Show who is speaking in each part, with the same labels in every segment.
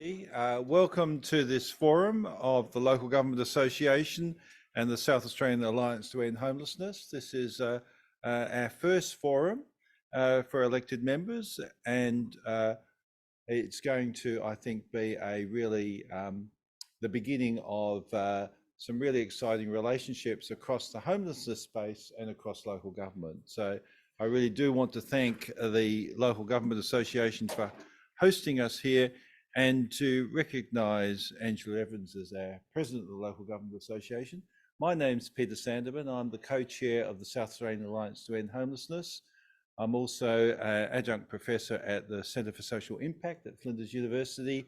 Speaker 1: Welcome to this forum of the Local Government Association and the South Australian Alliance to End Homelessness. This is our first forum for elected members, and it's going to, I think, be a really the beginning of some really exciting relationships across the homelessness space and across local government. So I really do want to thank the Local Government Association for hosting us here, and to recognise Angela Evans as our President of the Local Government Association. My name's Peter Sanderman. I'm the co-chair of the South Australian Alliance to End Homelessness. I'm also an adjunct professor at the Centre for Social Impact at Flinders University,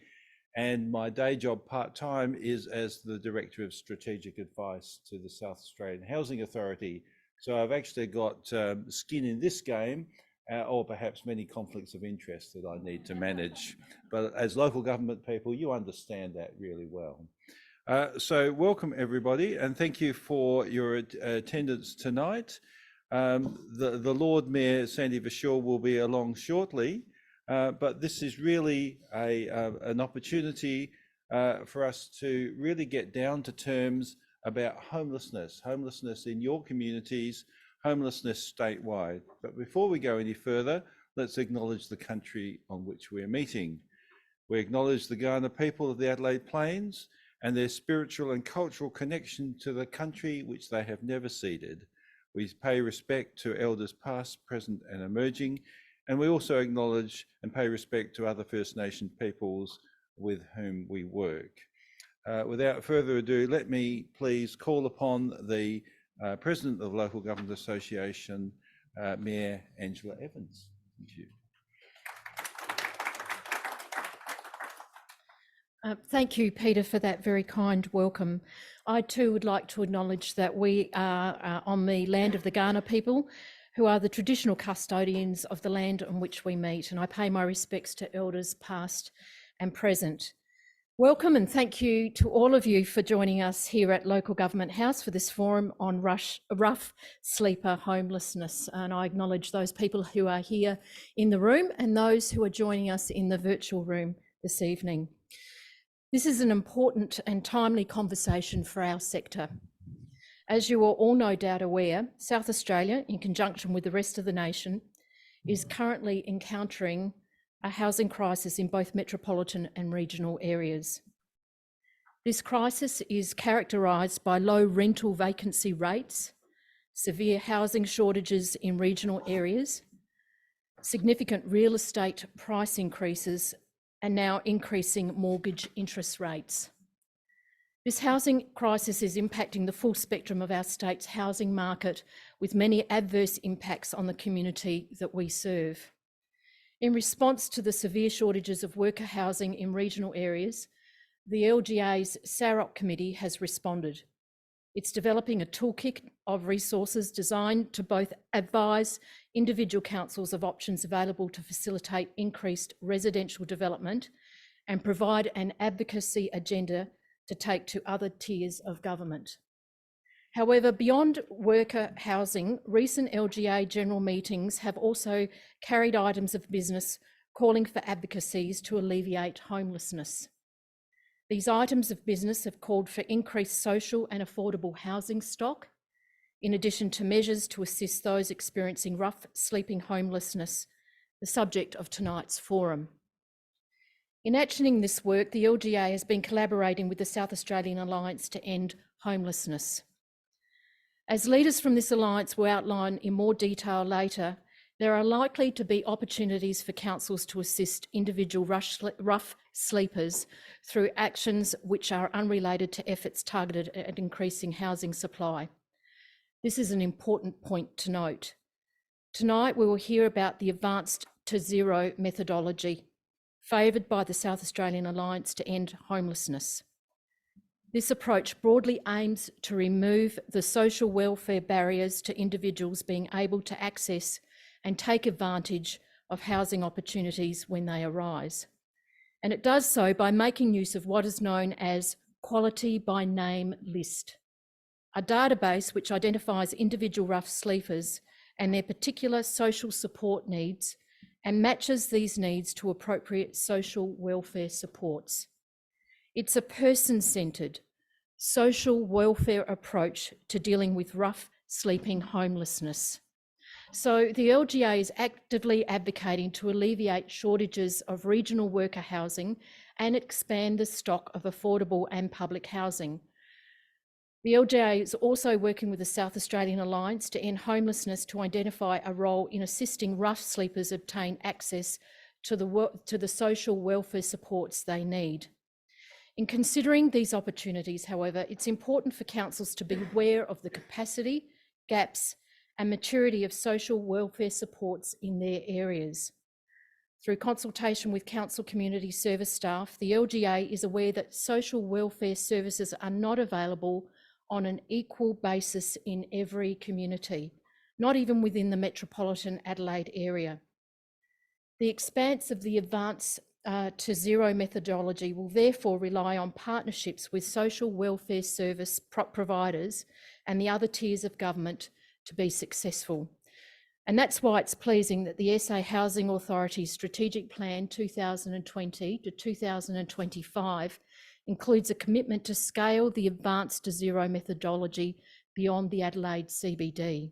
Speaker 1: and my day job part-time is as the Director of Strategic Advice to the South Australian Housing Authority. So I've actually got skin in this game, or perhaps many conflicts of interest that I need to manage. But as local government people, you understand that really well. So welcome everybody, and thank you for your attendance tonight. The Lord Mayor, Sandy Verschoor, will be along shortly, but this is really an opportunity for us to really get down to terms about homelessness in your communities, homelessness statewide. But before we go any further, let's acknowledge the country on which we're meeting. We acknowledge the Kaurna people of the Adelaide Plains and their spiritual and cultural connection to the country which they have never ceded. We pay respect to elders past, present and emerging, and we also acknowledge and pay respect to other First Nation peoples with whom we work. Without further ado, let me please call upon the President of the Local Government Association, Mayor Angela Evans. Thank you.
Speaker 2: Thank you, Peter, for that very kind welcome. I too would like to acknowledge that we are on the land of the Kaurna people, who are the traditional custodians of the land on which we meet, and I pay my respects to elders past and present. Welcome and thank you to all of you for joining us here at Local Government House for this forum on rough sleeper homelessness. And I acknowledge those people who are here in the room and those who are joining us in the virtual room this evening. This is an important and timely conversation for our sector. As you are all no doubt aware, South Australia, in conjunction with the rest of the nation, is currently encountering a housing crisis in both metropolitan and regional areas. This crisis is characterised by low rental vacancy rates, severe housing shortages in regional areas, significant real estate price increases, and now increasing mortgage interest rates. This housing crisis is impacting the full spectrum of our state's housing market, with many adverse impacts on the community that we serve. In response to the severe shortages of worker housing in regional areas, the LGA's SAROC Committee has responded. It's developing a toolkit of resources designed to both advise individual councils of options available to facilitate increased residential development and provide an advocacy agenda to take to other tiers of government. However, beyond worker housing, recent LGA general meetings have also carried items of business calling for advocacies to alleviate homelessness. These items of business have called for increased social and affordable housing stock, in addition to measures to assist those experiencing rough sleeping homelessness, the subject of tonight's forum. In actioning this work, the LGA has been collaborating with the South Australian Alliance to End Homelessness. As leaders from this alliance will outline in more detail later, there are likely to be opportunities for councils to assist individual rough sleepers through actions which are unrelated to efforts targeted at increasing housing supply. This is an important point to note. Tonight we will hear about the advanced to zero methodology favoured by the South Australian Alliance to End Homelessness. This approach broadly aims to remove the social welfare barriers to individuals being able to access and take advantage of housing opportunities when they arise. And it does so by making use of what is known as Quality by Name List, a database which identifies individual rough sleepers and their particular social support needs and matches these needs to appropriate social welfare supports. It's a person-centred, social welfare approach to dealing with rough sleeping homelessness. So the LGA is actively advocating to alleviate shortages of regional worker housing and expand the stock of affordable and public housing. The LGA is also working with the South Australian Alliance to End Homelessness to identify a role in assisting rough sleepers obtain access to the social welfare supports they need. In considering these opportunities, however, it's important for councils to be aware of the capacity, gaps, and maturity of social welfare supports in their areas. Through consultation with council community service staff, the LGA is aware that social welfare services are not available on an equal basis in every community, not even within the metropolitan Adelaide area. The expanse of the advance to zero methodology will therefore rely on partnerships with social welfare service providers and the other tiers of government to be successful. And that's why it's pleasing that the SA Housing Authority's Strategic Plan 2020 to 2025 includes a commitment to scale the advanced to zero methodology beyond the Adelaide CBD.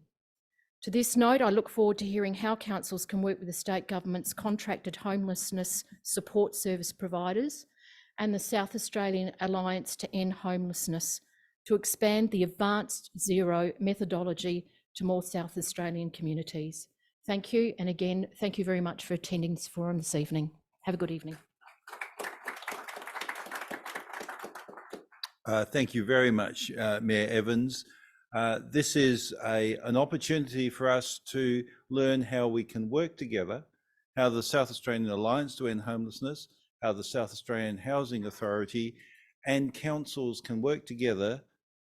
Speaker 2: To this note, I look forward to hearing how councils can work with the state government's contracted homelessness support service providers and the South Australian Alliance to End Homelessness to expand the advanced zero methodology to more South Australian communities. Thank you, and again, thank you very much for attending this forum this evening. Have a good evening.
Speaker 1: Thank you very much, Mayor Evans. This is an opportunity for us to learn how we can work together, how the South Australian Alliance to End Homelessness, how the South Australian Housing Authority and councils can work together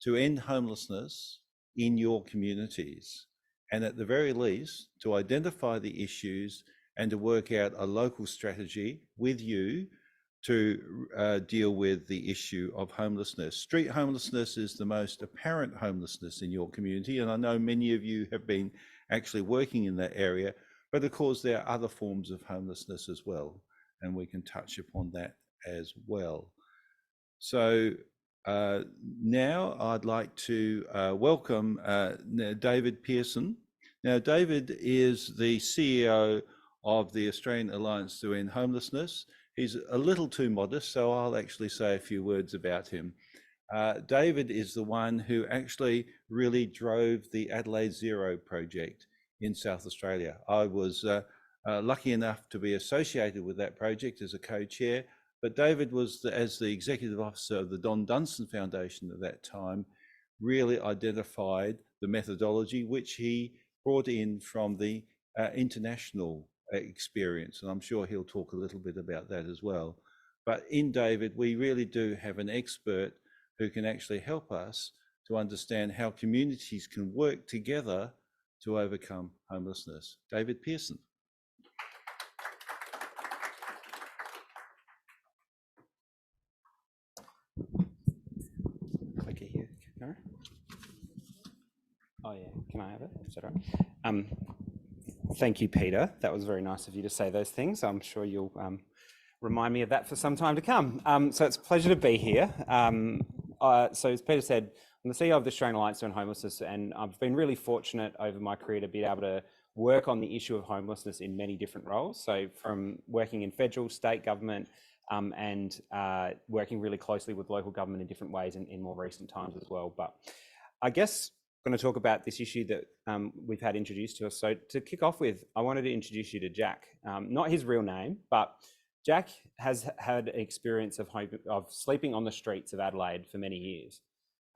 Speaker 1: to end homelessness in your communities. And at the very least, to identify the issues and to work out a local strategy with you to deal with the issue of homelessness. Street homelessness is the most apparent homelessness in your community, and I know many of you have been actually working in that area, but of course there are other forms of homelessness as well, and we can touch upon that as well. So now I'd like to welcome David Pearson. Now, David is the CEO of the Australian Alliance to End Homelessness. He's a little too modest, so I'll actually say a few words about him. David is the one who actually really drove the Adelaide Zero project in South Australia. I was lucky enough to be associated with that project as a co-chair, but David was, as the executive officer of the Don Dunstan Foundation at that time, really identified the methodology which he brought in from the international experience, and I'm sure he'll talk a little bit about that as well. But in David, we really do have an expert who can actually help us to understand how communities can work together to overcome homelessness. David Pearson.
Speaker 3: Clicker here, camera. Oh yeah, can I have it? Is that right? Thank you, Peter. That was very nice of you to say those things. I'm sure you'll remind me of that for some time to come. So it's a pleasure to be here. So as Peter said, I'm the CEO of the Australian Alliance to End Homelessness, and I've been really fortunate over my career to be able to work on the issue of homelessness in many different roles. So from working in federal, state government, and working really closely with local government in different ways in more recent times as well. But I guess I'm going to talk about this issue that we've had introduced to us. So to kick off with, I wanted to introduce you to Jack. Not his real name, but Jack has had experience of sleeping on the streets of Adelaide for many years.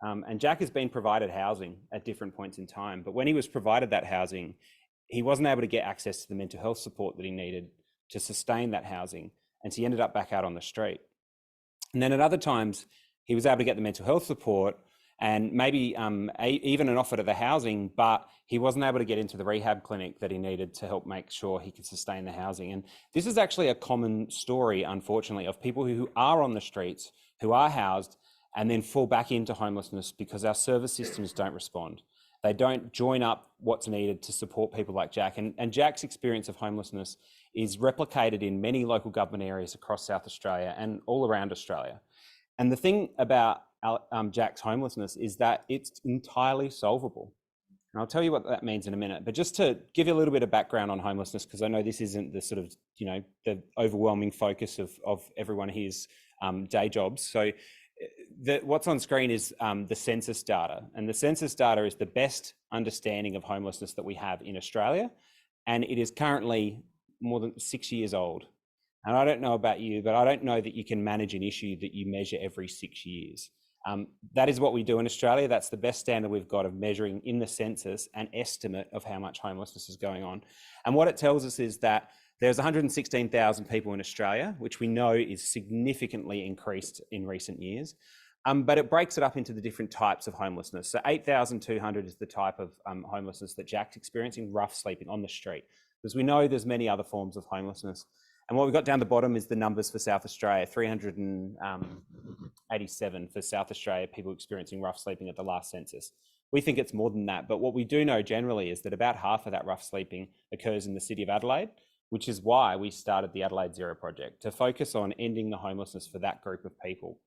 Speaker 3: And Jack has been provided housing at different points in time. But when he was provided that housing, he wasn't able to get access to the mental health support that he needed to sustain that housing. And so he ended up back out on the street. And then at other times, he was able to get the mental health support and maybe even an offer to the housing, but he wasn't able to get into the rehab clinic that he needed to help make sure he could sustain the housing. And this is actually a common story, unfortunately, of people who are on the streets, who are housed, and then fall back into homelessness because our service systems don't respond. They don't join up what's needed to support people like Jack. And Jack's experience of homelessness is replicated in many local government areas across South Australia and all around Australia. And the thing about Jack's homelessness is that it's entirely solvable. And I'll tell you what that means in a minute. But just to give you a little bit of background on homelessness, because I know this isn't the sort of, the overwhelming focus of everyone here's day jobs. So what's on screen is the census data. And the census data is the best understanding of homelessness that we have in Australia. And it is currently more than 6 years old. And I don't know about you, but I don't know that you can manage an issue that you measure every 6 years. That is what we do in Australia. That's the best standard we've got of measuring in the census an estimate of how much homelessness is going on. And what it tells us is that there's 116,000 people in Australia, which we know is significantly increased in recent years. But it breaks it up into the different types of homelessness. So 8,200 is the type of homelessness that Jack's experiencing, rough sleeping on the street. Because we know there's many other forms of homelessness. And what we've got down the bottom is the numbers for South Australia, 387 for South Australia, people experiencing rough sleeping at the last census. We think it's more than that, but what we do know generally is that about half of that rough sleeping occurs in the city of Adelaide, which is why we started the Adelaide Zero Project, to focus on ending the homelessness for that group of people.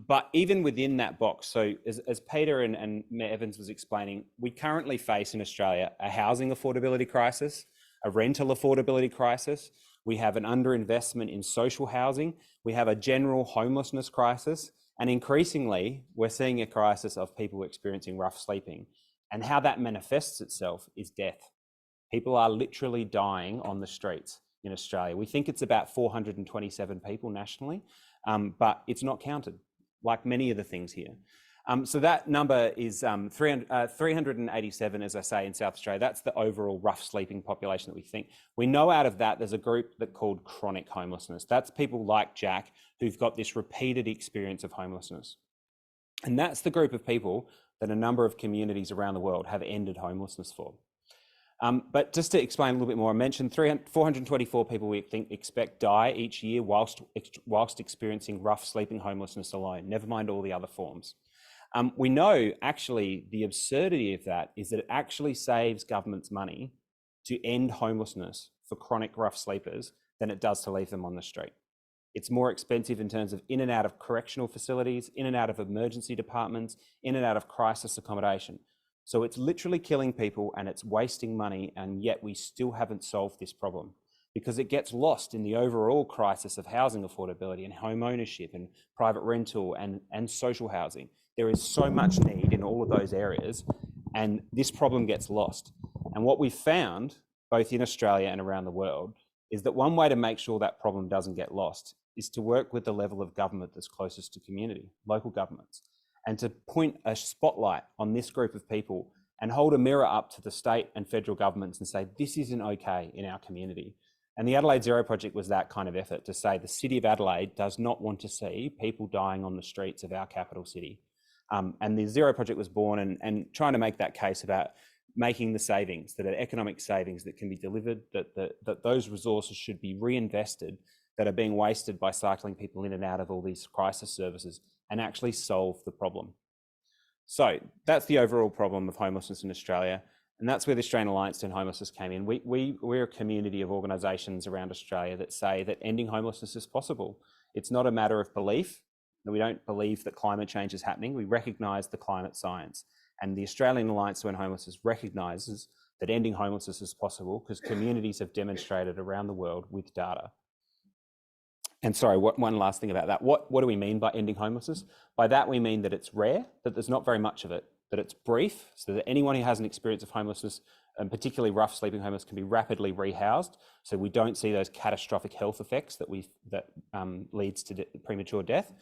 Speaker 3: But even within that box, so as Peter and Matt Evans was explaining, we currently face in Australia a housing affordability crisis, a rental affordability crisis. We have an underinvestment in social housing. We have a general homelessness crisis. And increasingly, we're seeing a crisis of people experiencing rough sleeping. And how that manifests itself is death. People are literally dying on the streets in Australia. We think it's about 427 people nationally, but it's not counted, like many of the things here. So that number is 387, as I say, in South Australia. That's the overall rough sleeping population that we think. We know out of that, there's a group that called chronic homelessness. That's people like Jack who've got this repeated experience of homelessness. And that's the group of people that a number of communities around the world have ended homelessness for. But just to explain a little bit more, I mentioned 424 people we expect die each year whilst experiencing rough sleeping homelessness alone, never mind all the other forms. We know actually the absurdity of that is that it actually saves governments money to end homelessness for chronic rough sleepers than it does to leave them on the street. It's more expensive in terms of in and out of correctional facilities, in and out of emergency departments, in and out of crisis accommodation. So it's literally killing people and it's wasting money, and yet we still haven't solved this problem because it gets lost in the overall crisis of housing affordability and home ownership and private rental and social housing. There is so much need in all of those areas, and this problem gets lost. And what we've found, both in Australia and around the world, is that one way to make sure that problem doesn't get lost is to work with the level of government that's closest to community, local governments, and to point a spotlight on this group of people and hold a mirror up to the state and federal governments and say, this isn't okay in our community. And the Adelaide Zero Project was that kind of effort to say the city of Adelaide does not want to see people dying on the streets of our capital city. And the Zero Project was born and trying to make that case about making the savings, that are economic savings that can be delivered, that those resources should be reinvested that are being wasted by cycling people in and out of all these crisis services and actually solve the problem. So that's the overall problem of homelessness in Australia. And that's where the Australian Alliance to End Homelessness came in. We're a community of organisations around Australia that say that ending homelessness is possible. It's not a matter of belief. We don't believe that climate change is happening. We recognise the climate science. And the Australian Alliance to End Homelessness recognises that ending homelessness is possible because communities have demonstrated around the world with data. And sorry, one last thing about that. What do we mean by ending homelessness? By that, we mean that it's rare, that there's not very much of it, that it's brief, so that anyone who has an experience of homelessness, and particularly rough sleeping homeless, can be rapidly rehoused. So we don't see those catastrophic health effects that leads to premature death.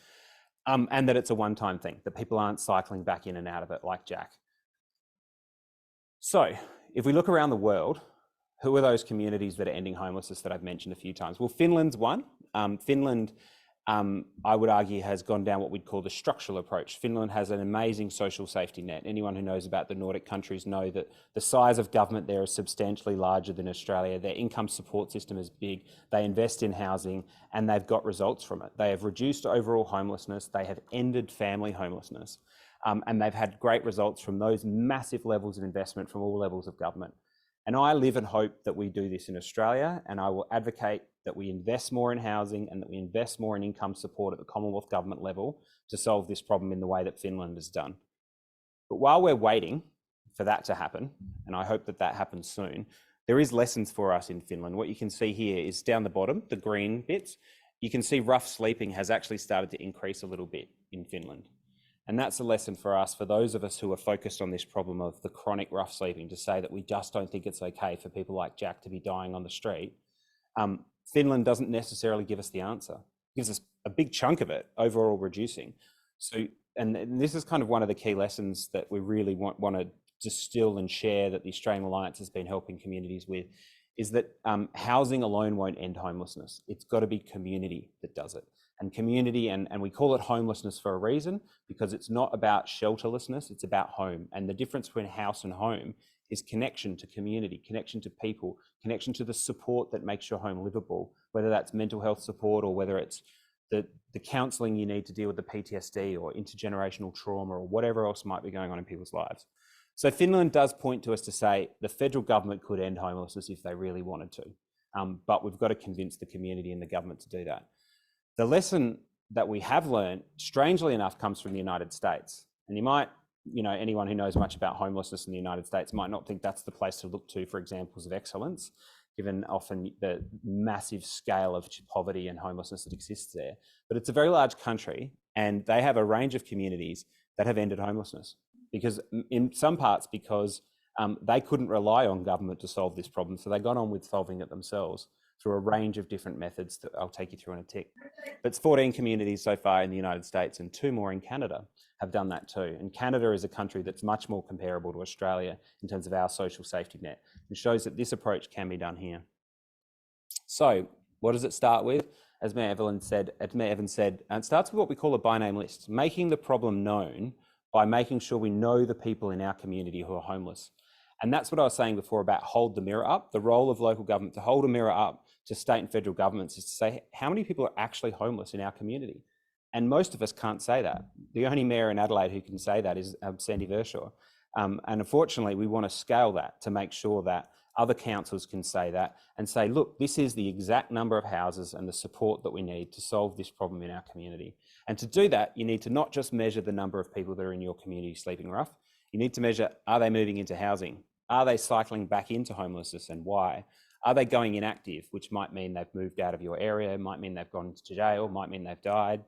Speaker 3: And that it's a one-time thing, that people aren't cycling back in and out of it like Jack. So if we look around the world, who are those communities that are ending homelessness that I've mentioned a few times? Well, Finland's one. Finland, I would argue, has gone down what we'd call the structural approach. Finland has an amazing social safety net. Anyone who knows about the Nordic countries know that the size of government there is substantially larger than Australia. Their income support system is big. They invest in housing and they've got results from it. They have reduced overall homelessness. They have ended family homelessness. And they've had great results from those massive levels of investment from all levels of government. And I live and hope that we do this in Australia, and I will advocate that we invest more in housing and that we invest more in income support at the Commonwealth government level to solve this problem in the way that Finland has done. But while we're waiting for that to happen, and I hope that that happens soon, there is lessons for us in Finland. What you can see here is down the bottom, the green bits, you can see rough sleeping has actually started to increase a little bit in Finland. And that's a lesson for us, for those of us who are focused on this problem of the chronic rough sleeping, to say that we just don't think it's okay for people like Jack to be dying on the street. Finland doesn't necessarily give us the answer. It gives us a big chunk of it, overall reducing. So, and this is kind of one of the key lessons that we really want to distill and share, that the Australian Alliance has been helping communities with, is that housing alone won't end homelessness. It's got to be community that does it. And community, and we call it homelessness for a reason, because it's not about shelterlessness, it's about home. And the difference between house and home is connection to community, connection to people, connection to the support that makes your home livable, whether that's mental health support or whether it's the counselling you need to deal with the PTSD or intergenerational trauma or whatever else might be going on in people's lives. So Finland does point to us to say the federal government could end homelessness if they really wanted to, but we've got to convince the community and the government to do that. The lesson that we have learned, strangely enough, comes from the United States. And you might, anyone who knows much about homelessness in the United States might not think that's the place to look to for examples of excellence, given often the massive scale of poverty and homelessness that exists there. But it's a very large country, and they have a range of communities that have ended homelessness, because in some parts because they couldn't rely on government to solve this problem, so they got on with solving it themselves through a range of different methods that I'll take you through in a tick. But it's 14 communities so far in the United States, and 2 more in Canada have done that too. And Canada is a country that's much more comparable to Australia in terms of our social safety net. It shows that this approach can be done here. So what does it start with? As Mayor Evans said, it starts with what we call a by name list, making the problem known by making sure we know the people in our community who are homeless. And that's what I was saying before about hold the mirror up. The role of local government to hold a mirror up to state and federal governments is to say, how many people are actually homeless in our community? And most of us can't say that. The only mayor in Adelaide who can say that is Sandy Verschoor. And unfortunately, we want to scale that to make sure that other councils can say that and say, look, this is the exact number of houses and the support that we need to solve this problem in our community. And to do that, you need to not just measure the number of people that are in your community sleeping rough. You need to measure, are they moving into housing? Are they cycling back into homelessness, and why? Are they going inactive, which might mean they've moved out of your area, might mean they've gone to jail, might mean they've died,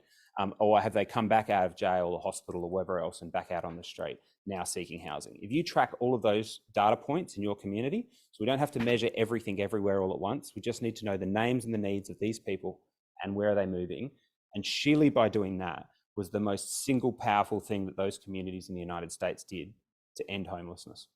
Speaker 3: or have they come back out of jail or hospital or wherever else and back out on the street, now seeking housing? If you track all of those data points in your community, so we don't have to measure everything everywhere all at once, we just need to know the names and the needs of these people and where are they moving. And sheerly by doing that was the most single powerful thing that those communities in the United States did to end homelessness.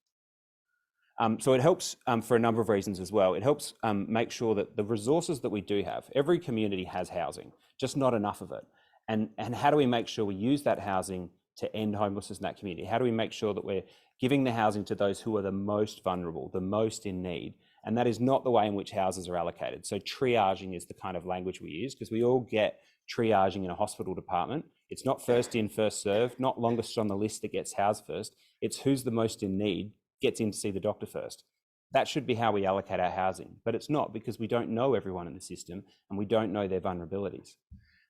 Speaker 3: So it helps for a number of reasons as well. It helps make sure that the resources that we do have, every community has housing, just not enough of it. And how do we make sure we use that housing to end homelessness in that community? How do we make sure that we're giving the housing to those who are the most vulnerable, the most in need? And that is not the way in which houses are allocated. So triaging is the kind of language we use, because we all get triaging in a hospital department. It's not first in, first served, not longest on the list that gets housed first. It's who's the most in need gets in to see the doctor first. That should be how we allocate our housing, but it's not, because we don't know everyone in the system and we don't know their vulnerabilities.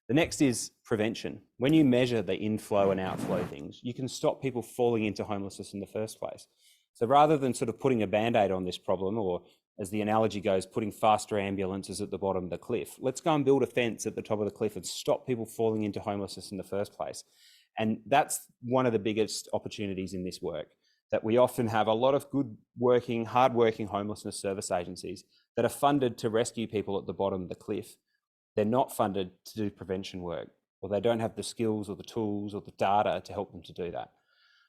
Speaker 3: The next is prevention. When you measure the inflow and outflow things, you can stop people falling into homelessness in the first place. So rather than sort of putting a band-aid on this problem, or as the analogy goes, putting faster ambulances at the bottom of the cliff, let's go and build a fence at the top of the cliff and stop people falling into homelessness in the first place. And that's one of the biggest opportunities in this work, that we often have a lot of good working, hard-working homelessness service agencies that are funded to rescue people at the bottom of the cliff. They're not funded to do prevention work, or they don't have the skills or the tools or the data to help them to do that.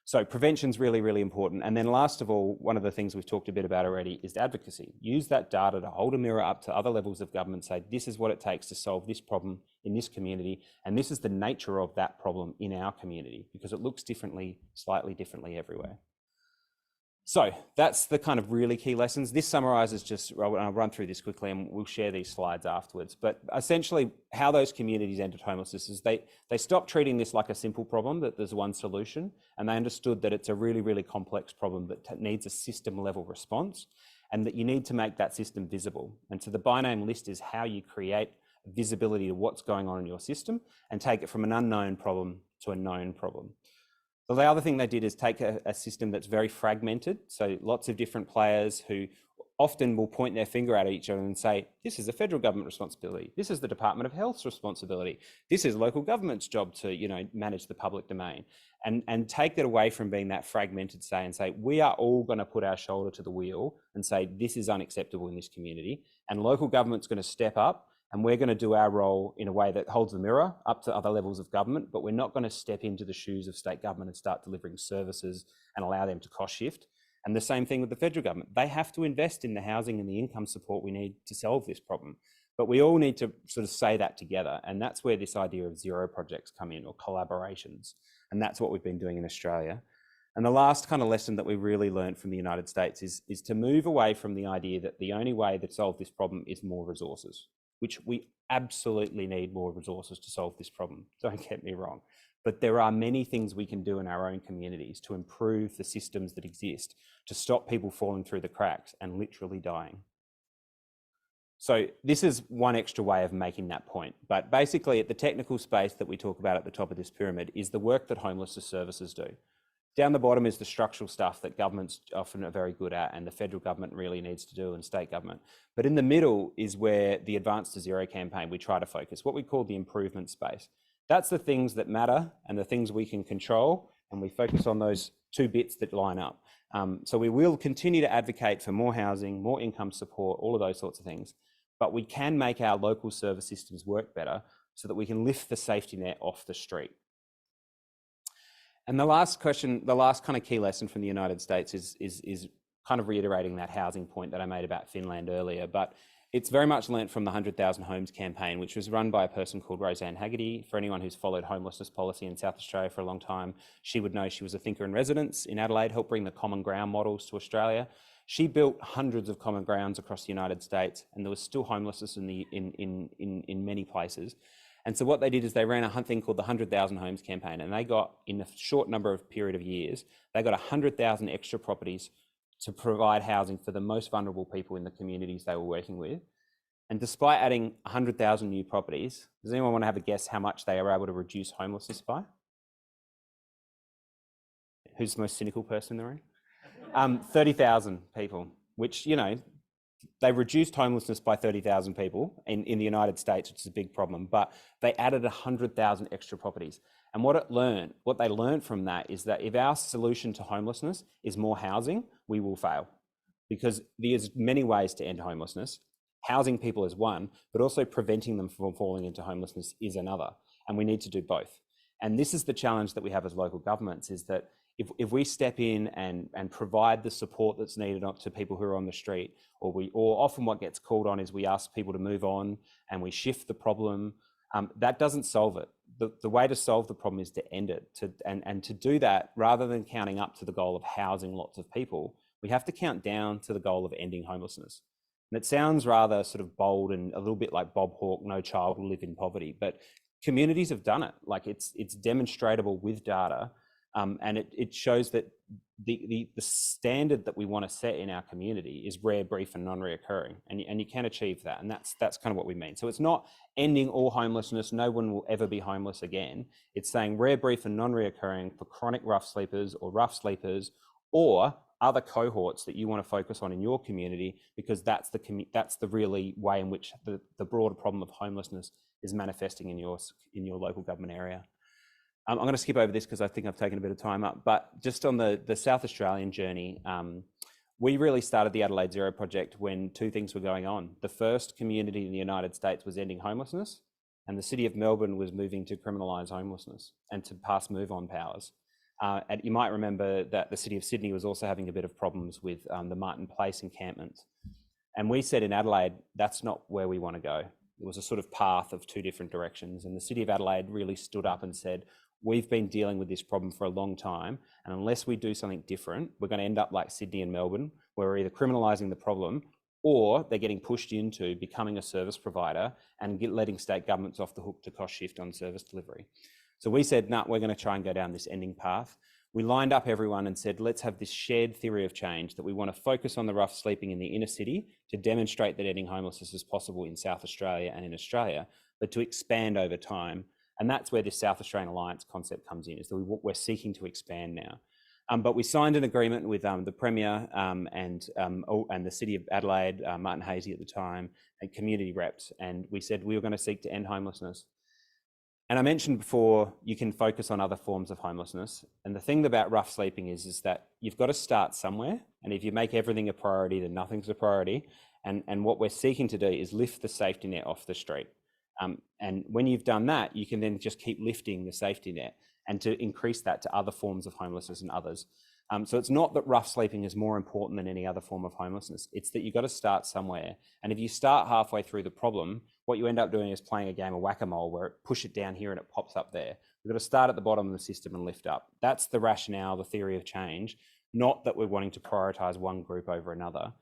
Speaker 3: So prevention is really, really important. And then last of all, one of the things we've talked a bit about already is advocacy. Use that data to hold a mirror up to other levels of government, say, this is what it takes to solve this problem in this community. And this is the nature of that problem in our community, because it looks differently, slightly differently everywhere. So that's the kind of really key lessons. This summarizes just, I'll run through this quickly and we'll share these slides afterwards. But essentially how those communities ended homelessness is they stopped treating this like a simple problem, that there's one solution, and they understood that it's a really, really complex problem that needs a system level response. and that you need to make that system visible. And so the by name list is how you create visibility to what's going on in your system and take it from an unknown problem to a known problem. So the other thing they did is take a system that's very fragmented. So lots of different players who often will point their finger at each other and say, this is the federal government responsibility. This is the Department of Health's responsibility. This is local government's job to, manage the public domain, and take that away from being that fragmented and say, we are all going to put our shoulder to the wheel and say, this is unacceptable in this community. And local government's going to step up, and we're going to do our role in a way that holds the mirror up to other levels of government, but we're not going to step into the shoes of state government and start delivering services and allow them to cost shift. And the same thing with the federal government. They have to invest in the housing and the income support we need to solve this problem. But we all need to sort of say that together. And that's where this idea of zero projects come in, or collaborations. And that's what we've been doing in Australia. And the last kind of lesson that we really learned from the United States is to move away from the idea that the only way to solve this problem is more resources, which we absolutely need more resources to solve this problem. Don't get me wrong. But there are many things we can do in our own communities to improve the systems that exist, to stop people falling through the cracks and literally dying. So this is one extra way of making that point. But basically, at the technical space that we talk about at the top of this pyramid is the work that homelessness services do. Down the bottom is the structural stuff that governments often are very good at, and the federal government really needs to do, and state government. But in the middle is where the Advance to Zero campaign, we try to focus, what we call the improvement space. That's the things that matter and the things we can control, and we focus on those two bits that line up. So we will continue to advocate for more housing, more income support, all of those sorts of things, but we can make our local service systems work better so that we can lift the safety net off the street. And the last question, the last kind of key lesson from the United States is kind of reiterating that housing point that I made about Finland earlier, but it's very much learnt from the 100,000 Homes campaign, which was run by a person called Roseanne Haggerty. For anyone who's followed homelessness policy in South Australia for a long time, she would know she was a thinker in residence in Adelaide, helped bring the common ground models to Australia. She built hundreds of common grounds across the United States, and there was still homelessness in many places. And so what they did is they ran a thing called the 100,000 Homes campaign, and they got, in a short period of years, they got 100,000 extra properties to provide housing for the most vulnerable people in the communities they were working with. And despite adding 100,000 new properties, does anyone want to have a guess how much they were able to reduce homelessness by? Who's the most cynical person in the room? 30,000 people, which, they reduced homelessness by 30,000 people in the United States, which is a big problem, but they added 100,000 extra properties. And what they learned from that is that if our solution to homelessness is more housing, we will fail, because there's many ways to end homelessness. Housing people is one, but also preventing them from falling into homelessness is another. And we need to do both. And this is the challenge that we have as local governments, is that if we step in and provide the support that's needed to people who are on the street, or often what gets called on is we ask people to move on and we shift the problem, that doesn't solve it. The way to solve the problem is to end it. And to do that, rather than counting up to the goal of housing lots of people, we have to count down to the goal of ending homelessness. And it sounds rather sort of bold and a little bit like Bob Hawke, no child will live in poverty, but communities have done it. Like it's demonstrable with data. And it shows that the standard that we want to set in our community is rare, brief, and non-reoccurring, and you can achieve that, and that's kind of what we mean. So it's not ending all homelessness; no one will ever be homeless again. It's saying rare, brief, and non-reoccurring for chronic rough sleepers or other cohorts that you want to focus on in your community, because that's the really way in which the broader problem of homelessness is manifesting in your local government area. I'm going to skip over this because I think I've taken a bit of time up, but just on the South Australian journey, we really started the Adelaide Zero project when two things were going on. The first community in the United States was ending homelessness, and the City of Melbourne was moving to criminalise homelessness and to pass move-on powers. And you might remember that the City of Sydney was also having a bit of problems with the Martin Place encampment. And we said in Adelaide, that's not where we want to go. It was a sort of path of two different directions. And the City of Adelaide really stood up and said, we've been dealing with this problem for a long time, and unless we do something different, we're going to end up like Sydney and Melbourne, where we're either criminalising the problem or they're getting pushed into becoming a service provider and letting state governments off the hook to cost shift on service delivery. So we said, no, we're going to try and go down this ending path. we lined up everyone and said, let's have this shared theory of change, that we want to focus on the rough sleeping in the inner city to demonstrate that ending homelessness is possible in South Australia and in Australia, but to expand over time. And that's where this South Australian Alliance concept comes in, is that we're seeking to expand now. But we signed an agreement with the Premier and the City of Adelaide, Martin Hazy at the time, and community reps, and we said we were going to seek to end homelessness. And I mentioned before, you can focus on other forms of homelessness. And the thing about rough sleeping is that you've got to start somewhere. And if you make everything a priority, then nothing's a priority. And what we're seeking to do is lift the safety net off the street. And when you've done that, you can then just keep lifting the safety net and to increase that to other forms of homelessness and others. So it's not that rough sleeping is more important than any other form of homelessness. It's that you've got to start somewhere. And if you start halfway through the problem, what you end up doing is playing a game of whack-a-mole where it push it down here and it pops up there. We've got to start at the bottom of the system and lift up. That's the rationale, the theory of change, not that we're wanting to prioritize one group over another.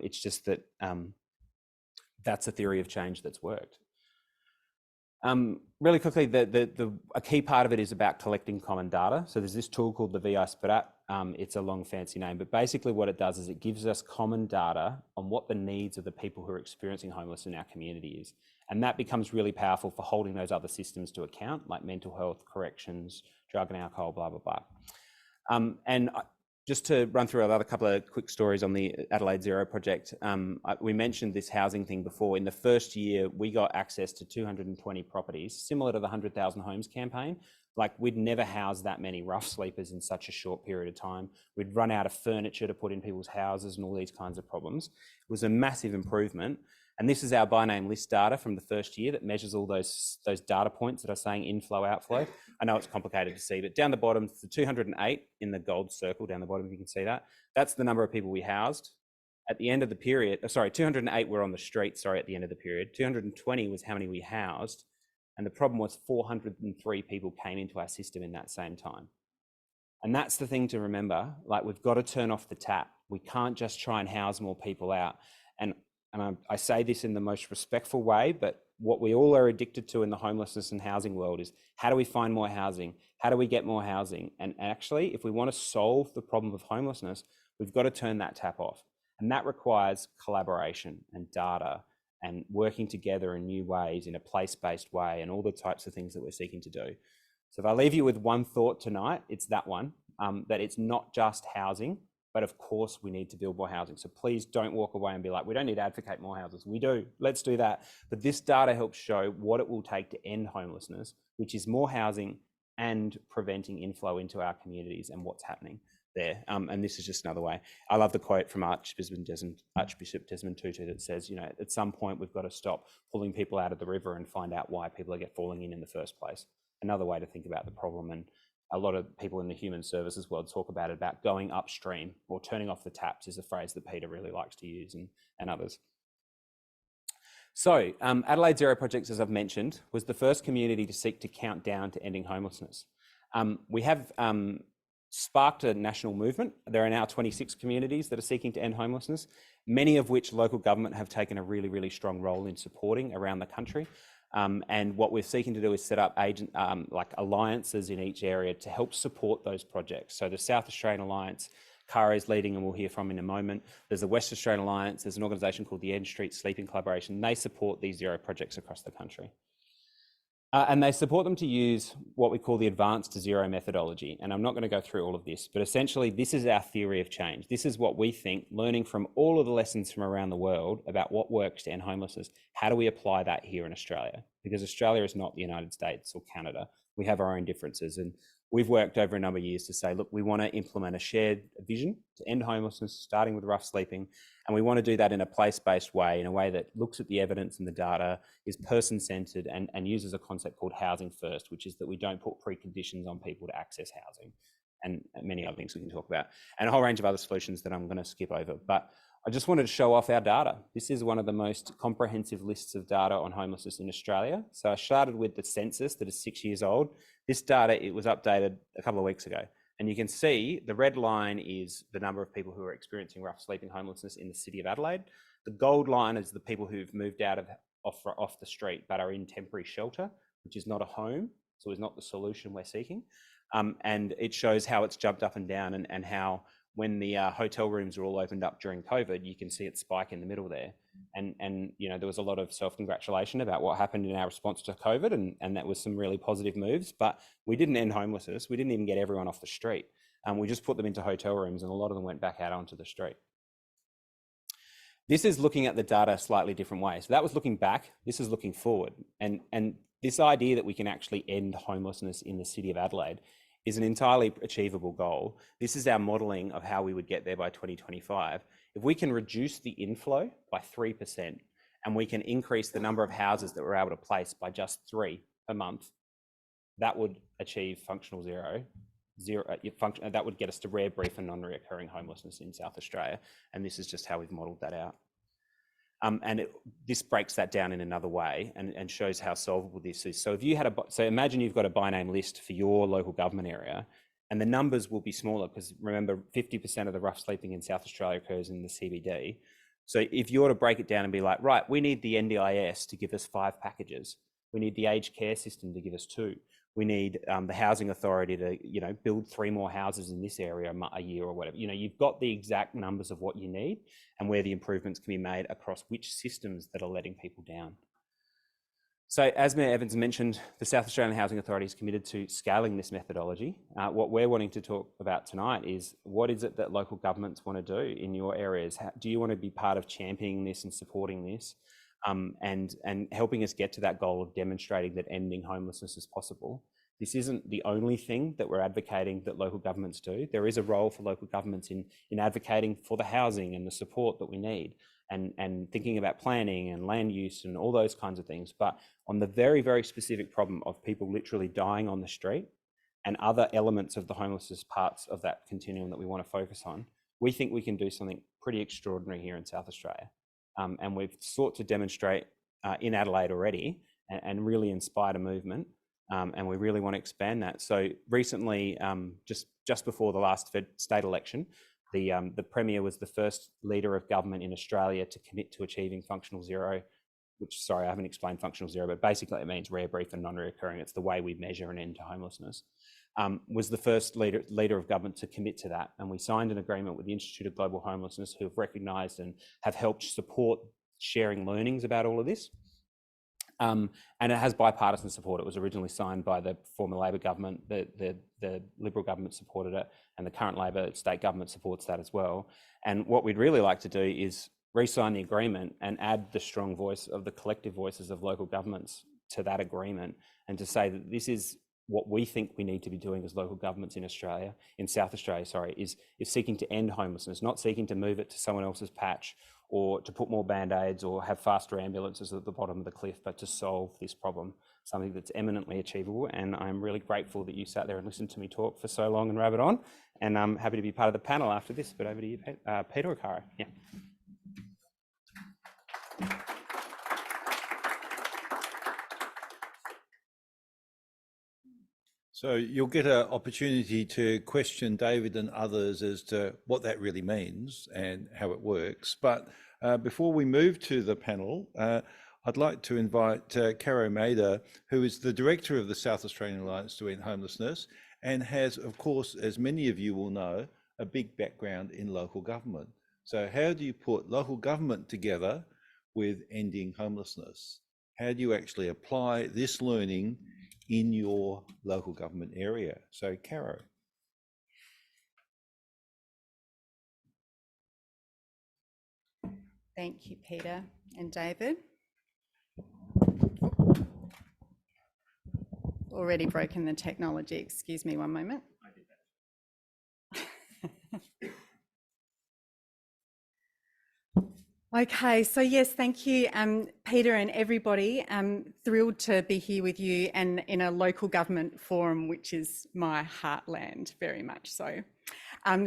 Speaker 3: It's just that that's a theory of change that's worked. Really quickly, a key part of it is about collecting common data. So there's this tool called the VI SPDAT. It's a long fancy name, but basically what it does is it gives us common data on what the needs of the people who are experiencing homelessness in our community is. And that becomes really powerful for holding those other systems to account, like mental health, corrections, drug and alcohol, blah, blah, blah. Just to run through another couple of quick stories on the Adelaide Zero project, we mentioned this housing thing before. In the first year, we got access to 220 properties, similar to the 100,000 Homes campaign. Like, we'd never housed that many rough sleepers in such a short period of time. We'd run out of furniture to put in people's houses and all these kinds of problems. It was a massive improvement. And this is our by name list data from the first year that measures all those data points that are saying inflow, outflow. I know it's complicated to see, but down the bottom, it's the 208 in the gold circle down the bottom, if you can see that. That's the number of people we housed. At the end of the period, 208 were on the street, at the end of the period. 220 was how many we housed. And the problem was 403 people came into our system in that same time. And that's the thing to remember, like, we've got to turn off the tap. We can't just try and house more people out. And I say this in the most respectful way, but what we all are addicted to in the homelessness and housing world is, how do we find more housing? How do we get more housing? And actually, if we want to solve the problem of homelessness, we've got to turn that tap off. And that requires collaboration and data and working together in new ways, in a place-based way, and all the types of things that we're seeking to do. So if I leave you with one thought tonight, it's that one, that it's not just housing, but of course we need to build more housing. So please don't walk away and be like, we don't need to advocate more houses. We do, let's do that. But this data helps show what it will take to end homelessness, which is more housing and preventing inflow into our communities and what's happening there. And this is just another way. I love the quote from Archbishop Desmond Tutu that says, at some point we've got to stop pulling people out of the river and find out why people are falling in the first place. Another way to think about the problem. And a lot of people in the human services world talk about going upstream, or turning off the taps is a phrase that Peter really likes to use, and others. So Adelaide Zero Project, as I've mentioned, was the first community to seek to count down to ending homelessness. We have sparked a national movement. There are now 26 communities that are seeking to end homelessness, many of which local government have taken a really, really strong role in supporting around the country. And what we're seeking to do is set up alliances in each area to help support those projects. So the South Australian Alliance, Cara is leading, and we'll hear from in a moment. There's the West Australian Alliance. There's an organisation called the End Street Sleeping Collaboration. They support these zero projects across the country. And they support them to use what we call the advanced to zero methodology. And I'm not going to go through all of this, but essentially this is our theory of change. This is what we think, learning from all of the lessons from around the world about what works to end homelessness. How do we apply that here in Australia? Because Australia is not the United States or Canada. We have our own differences. And we've worked over a number of years to say, look, we want to implement a shared vision to end homelessness, starting with rough sleeping. And we want to do that in a place-based way, in a way that looks at the evidence and the data, is person-centred, and uses a concept called housing first, which is that we don't put preconditions on people to access housing, and many other things we can talk about, and a whole range of other solutions that I'm going to skip over. But I just wanted to show off our data. This is one of the most comprehensive lists of data on homelessness in Australia. So I started with the census that is 6 years old. This data, it was updated a couple of weeks ago. And you can see the red line is the number of people who are experiencing rough sleeping homelessness in the city of Adelaide. The gold line is the people who've moved out of off the street but are in temporary shelter, which is not a home, so is not the solution we're seeking. And it shows how it's jumped up and down, and how when the hotel rooms were all opened up during COVID, you can see it spike in the middle there. And you know, there was a lot of self-congratulation about what happened in our response to COVID, and that was some really positive moves. But we didn't end homelessness. We didn't even get everyone off the street. We just put them into hotel rooms, and a lot of them went back out onto the street. This is looking at the data a slightly different way. So that was looking back. This is looking forward. And this idea that we can actually end homelessness in the city of Adelaide is an entirely achievable goal. This is our modelling of how we would get there by 2025. If we can reduce the inflow by 3%, and we can increase the number of houses that we're able to place by just 3 a month, that would achieve functional zero. That would get us to rare, brief and non-reoccurring homelessness in South Australia. And this is just how we've modelled that out. This breaks that down in another way and shows how solvable this is. So if you had so imagine you've got a by name list for your local government area, and the numbers will be smaller because remember, 50% of the rough sleeping in South Australia occurs in the CBD. So if you were to break it down and be like, right, we need the NDIS to give us 5 packages. We need the aged care system to give us 2. We need the housing authority to, you know, build 3 more houses in this area a year or whatever. You know, you've got the exact numbers of what you need and where the improvements can be made across which systems that are letting people down. So as Mayor Evans mentioned, the South Australian Housing Authority is committed to scaling this methodology. What we're wanting to talk about tonight is what is it that local governments want to do in your areas? Do you want to be part of championing this and supporting this? And helping us get to that goal of demonstrating that ending homelessness is possible. This isn't the only thing that we're advocating that local governments do. There is a role for local governments in advocating for the housing and the support that we need, and thinking about planning and land use and all those kinds of things. But on the very, very specific problem of people literally dying on the street and other elements of the homelessness parts of that continuum that we want to focus on, we think we can do something pretty extraordinary here in South Australia. And we've sought to demonstrate in Adelaide already and really inspired a movement. And we really want to expand that. So recently, just before the last state election, the Premier was the first leader of government in Australia to commit to achieving functional zero, which, sorry, I haven't explained functional zero, but basically it means rare, brief and non-reoccurring. It's the way we measure an end to homelessness. Was the first leader of government to commit to that. And we signed an agreement with the Institute of Global Homelessness, who have recognised and have helped support sharing learnings about all of this. And it has bipartisan support. It was originally signed by the former Labor government, the Liberal government supported it, and the current Labor state government supports that as well. And what we'd really like to do is re-sign the agreement and add the strong voice of the collective voices of local governments to that agreement, and to say that this is what we think we need to be doing as local governments in Australia, in South Australia, sorry, is seeking to end homelessness, not seeking to move it to someone else's patch or to put more band-aids or have faster ambulances at the bottom of the cliff, but to solve this problem, something that's eminently achievable. And I'm really grateful that you sat there and listened to me talk for so long and rabbited on, and I'm happy to be part of the panel after this. But over to you, Peter or Cara. Yeah.
Speaker 1: So you'll get an opportunity to question David and others as to what that really means and how it works. But before we move to the panel, I'd like to invite Caro Mader, who is the director of the South Australian Alliance to End Homelessness, and has, of course, as many of you will know, a big background in local government. So how do you put local government together with ending homelessness? How do you actually apply this learning in your local government area? So, Caro.
Speaker 4: Thank you, Peter and David. Already broken the technology. Excuse me one moment.
Speaker 3: I did that.
Speaker 4: Okay, so yes, thank you, Peter and everybody. I'm thrilled to be here with you and in a local government forum, which is my heartland, very much so.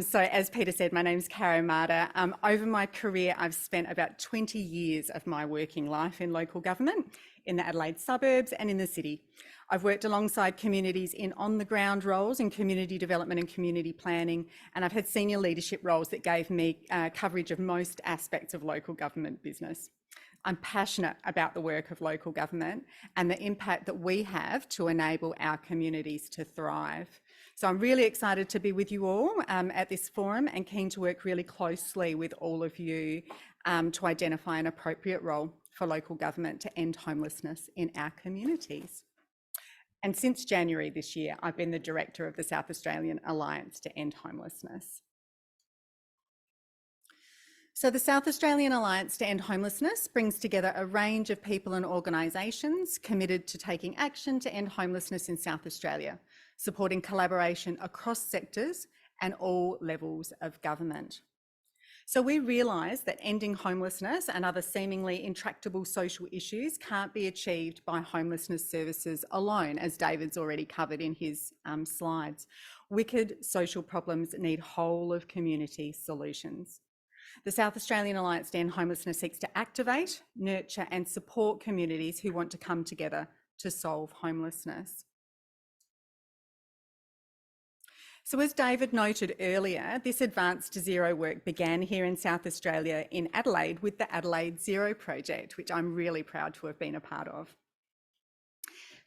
Speaker 4: So as Peter said, my name's Caro Mader. Over my career, I've spent about 20 years of my working life in local government in the Adelaide suburbs and in the city. I've worked alongside communities in on-the-ground roles in community development and community planning, and I've had senior leadership roles that gave me coverage of most aspects of local government business. I'm passionate about the work of local government and the impact that we have to enable our communities to thrive. So I'm really excited to be with you all at this forum and keen to work really closely with all of you to identify an appropriate role for local government to end homelessness in our communities. And since January this year, I've been the director of the South Australian Alliance to End Homelessness. So the South Australian Alliance to End Homelessness brings together a range of people and organisations committed to taking action to end homelessness in South Australia, supporting collaboration across sectors and all levels of government. So we realise that ending homelessness and other seemingly intractable social issues can't be achieved by homelessness services alone, as David's already covered in his slides. Wicked social problems need whole of community solutions. The South Australian Alliance to End Homelessness seeks to activate, nurture and support communities who want to come together to solve homelessness. So as David noted earlier, this Advance to Zero work began here in South Australia in Adelaide with the Adelaide Zero project, which I'm really proud to have been a part of.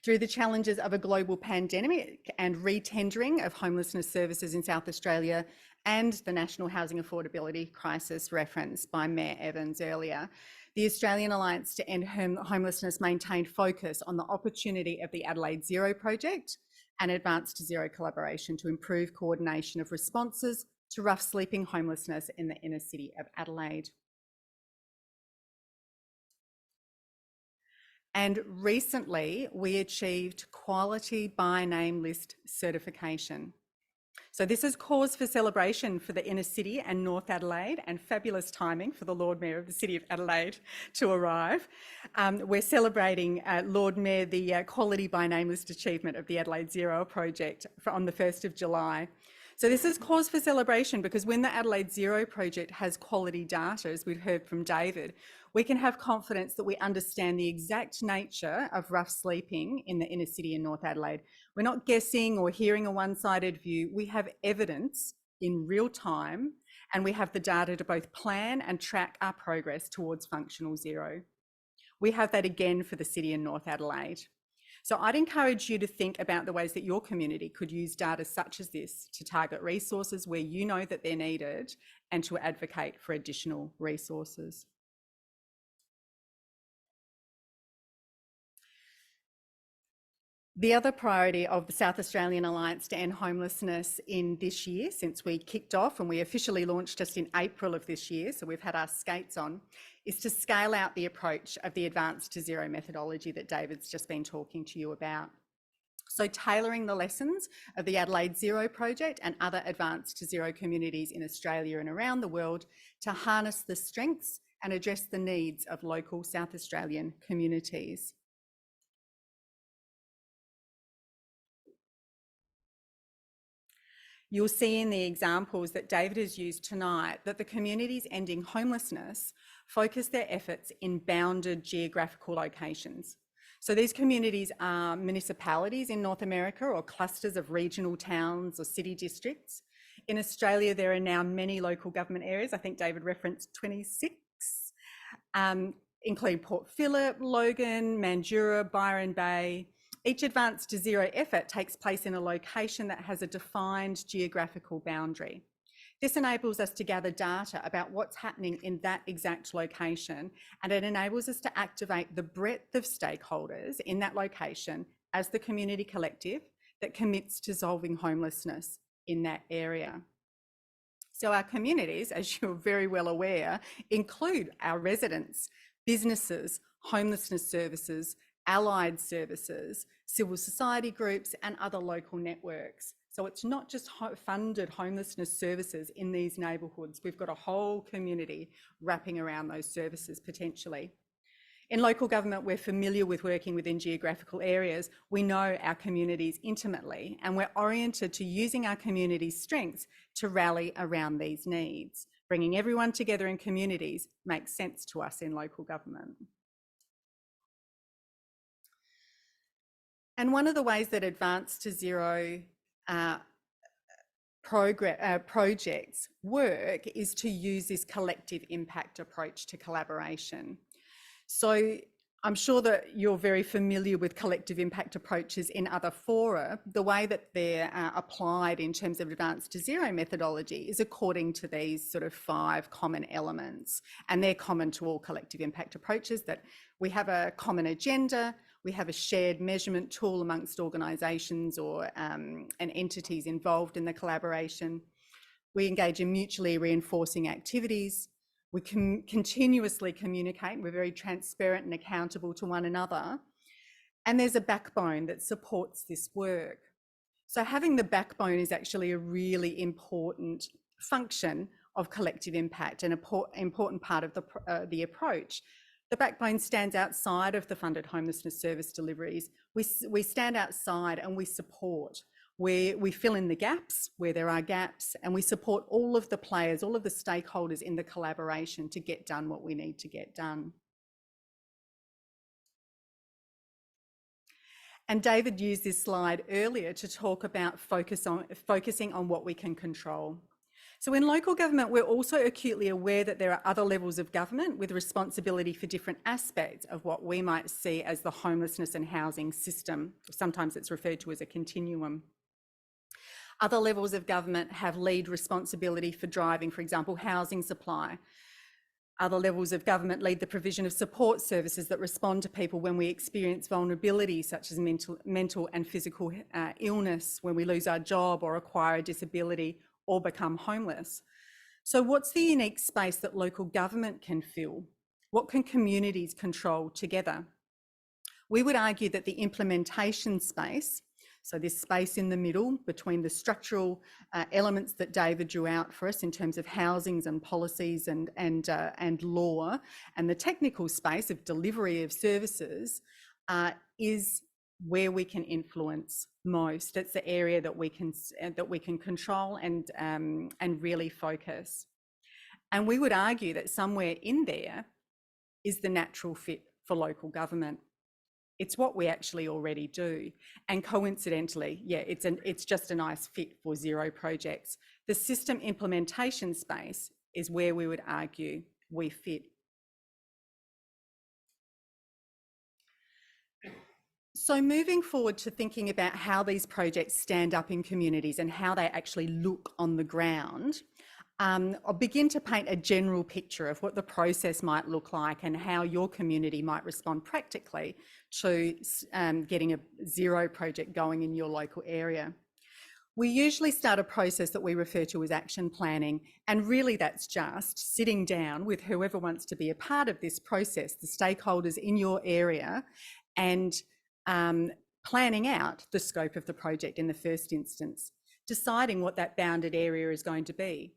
Speaker 4: Through the challenges of a global pandemic and re-tendering of homelessness services in South Australia and the national housing affordability crisis referenced by Mayor Evans earlier, the Australian Alliance to End Homelessness maintained focus on the opportunity of the Adelaide Zero project and Advance to Zero collaboration to improve coordination of responses to rough sleeping homelessness in the inner city of Adelaide. And recently, we achieved Quality by Name List certification. So this is cause for celebration for the inner city and North Adelaide, and fabulous timing for the Lord Mayor of the City of Adelaide to arrive. We're celebrating Lord Mayor the Quality by Name List achievement of the Adelaide Zero project on the 1st of July. So this is cause for celebration because when the Adelaide Zero project has quality data, as we've heard from David, we can have confidence that we understand the exact nature of rough sleeping in the inner city in North Adelaide. We're not guessing or hearing a one-sided view. We have evidence in real time, and we have the data to both plan and track our progress towards functional zero. We have that again for the city in North Adelaide. So I'd encourage you to think about the ways that your community could use data such as this to target resources where you know that they're needed and to advocate for additional resources. The other priority of the South Australian Alliance to End Homelessness in this year, since we kicked off and we officially launched just in April of this year, so we've had our skates on, is to scale out the approach of the Advance to Zero methodology that David's just been talking to you about. So tailoring the lessons of the Adelaide Zero project and other Advance to Zero communities in Australia and around the world to harness the strengths and address the needs of local South Australian communities. You'll see in the examples that David has used tonight that the communities ending homelessness focus their efforts in bounded geographical locations. So these communities are municipalities in North America or clusters of regional towns or city districts. In Australia, there are now many local government areas. I think David referenced 26, including Port Phillip, Logan, Mandurah, Byron Bay. Each Advance to Zero effort takes place in a location that has a defined geographical boundary. This enables us to gather data about what's happening in that exact location, and it enables us to activate the breadth of stakeholders in that location as the community collective that commits to solving homelessness in that area. So our communities, as you're very well aware, include our residents, businesses, homelessness services, allied services, civil society groups and other local networks. So it's not just funded homelessness services in these neighbourhoods. We've got a whole community wrapping around those services potentially. In local government, we're familiar with working within geographical areas. We know our communities intimately, and we're oriented to using our community's strengths to rally around these needs. Bringing everyone together in communities makes sense to us in local government. And one of the ways that Advance to Zero projects work is to use this collective impact approach to collaboration. So I'm sure that you're very familiar with collective impact approaches in other fora. The way that they're applied in terms of advanced to zero methodology is according to these sort of 5 common elements, and they're common to all collective impact approaches, that we have a common agenda, we have a shared measurement tool amongst organisations or and entities involved in the collaboration. We engage in mutually reinforcing activities. We can continuously communicate. We're very transparent and accountable to one another. And there's a backbone that supports this work. So having the backbone is actually a really important function of collective impact and an important part of the approach. The backbone stands outside of the funded homelessness service deliveries. We stand outside and we support. We fill in the gaps where there are gaps, and we support all of the players, all of the stakeholders in the collaboration to get done what we need to get done. And David used this slide earlier to talk about focusing on what we can control. So in local government, we're also acutely aware that there are other levels of government with responsibility for different aspects of what we might see as the homelessness and housing system. Sometimes it's referred to as a continuum. Other levels of government have lead responsibility for driving, for example, housing supply. Other levels of government lead the provision of support services that respond to people when we experience vulnerability, such as mental and physical illness, when we lose our job or acquire a disability or become homeless. So what's the unique space that local government can fill? What can communities control together? We would argue that the implementation space, so this space in the middle between the structural elements that David drew out for us in terms of housings and policies and law, and the technical space of delivery of services, is where we can influence most. It's the area that we can control and really focus. And we would argue that somewhere in there is the natural fit for local government. It's what we actually already do. And coincidentally, yeah, it's just a nice fit for zero projects. The system implementation space is where we would argue we fit. So moving forward to thinking about how these projects stand up in communities and how they actually look on the ground, I'll begin to paint a general picture of what the process might look like and how your community might respond practically to getting a zero project going in your local area. We usually start a process that we refer to as action planning, and really that's just sitting down with whoever wants to be a part of this process, the stakeholders in your area, and planning out the scope of the project in the first instance, deciding what that bounded area is going to be,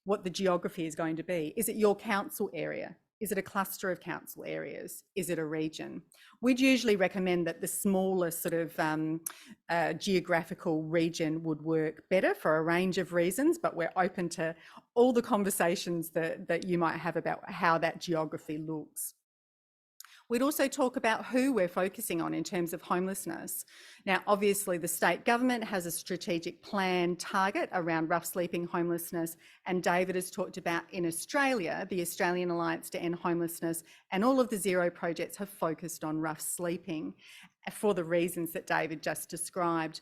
Speaker 4: what the geography is going to be. Is it your council area? Is it a cluster of council areas? Is it a region? We'd usually recommend that the smaller sort of geographical region would work better for a range of reasons, but we're open to all the conversations that you might have about how that geography looks. We'd also talk about who we're focusing on in terms of homelessness. Now, obviously, the state government has a strategic plan target around rough sleeping homelessness, and David has talked about in Australia, the Australian Alliance to End Homelessness, and all of the zero projects have focused on rough sleeping for the reasons that David just described.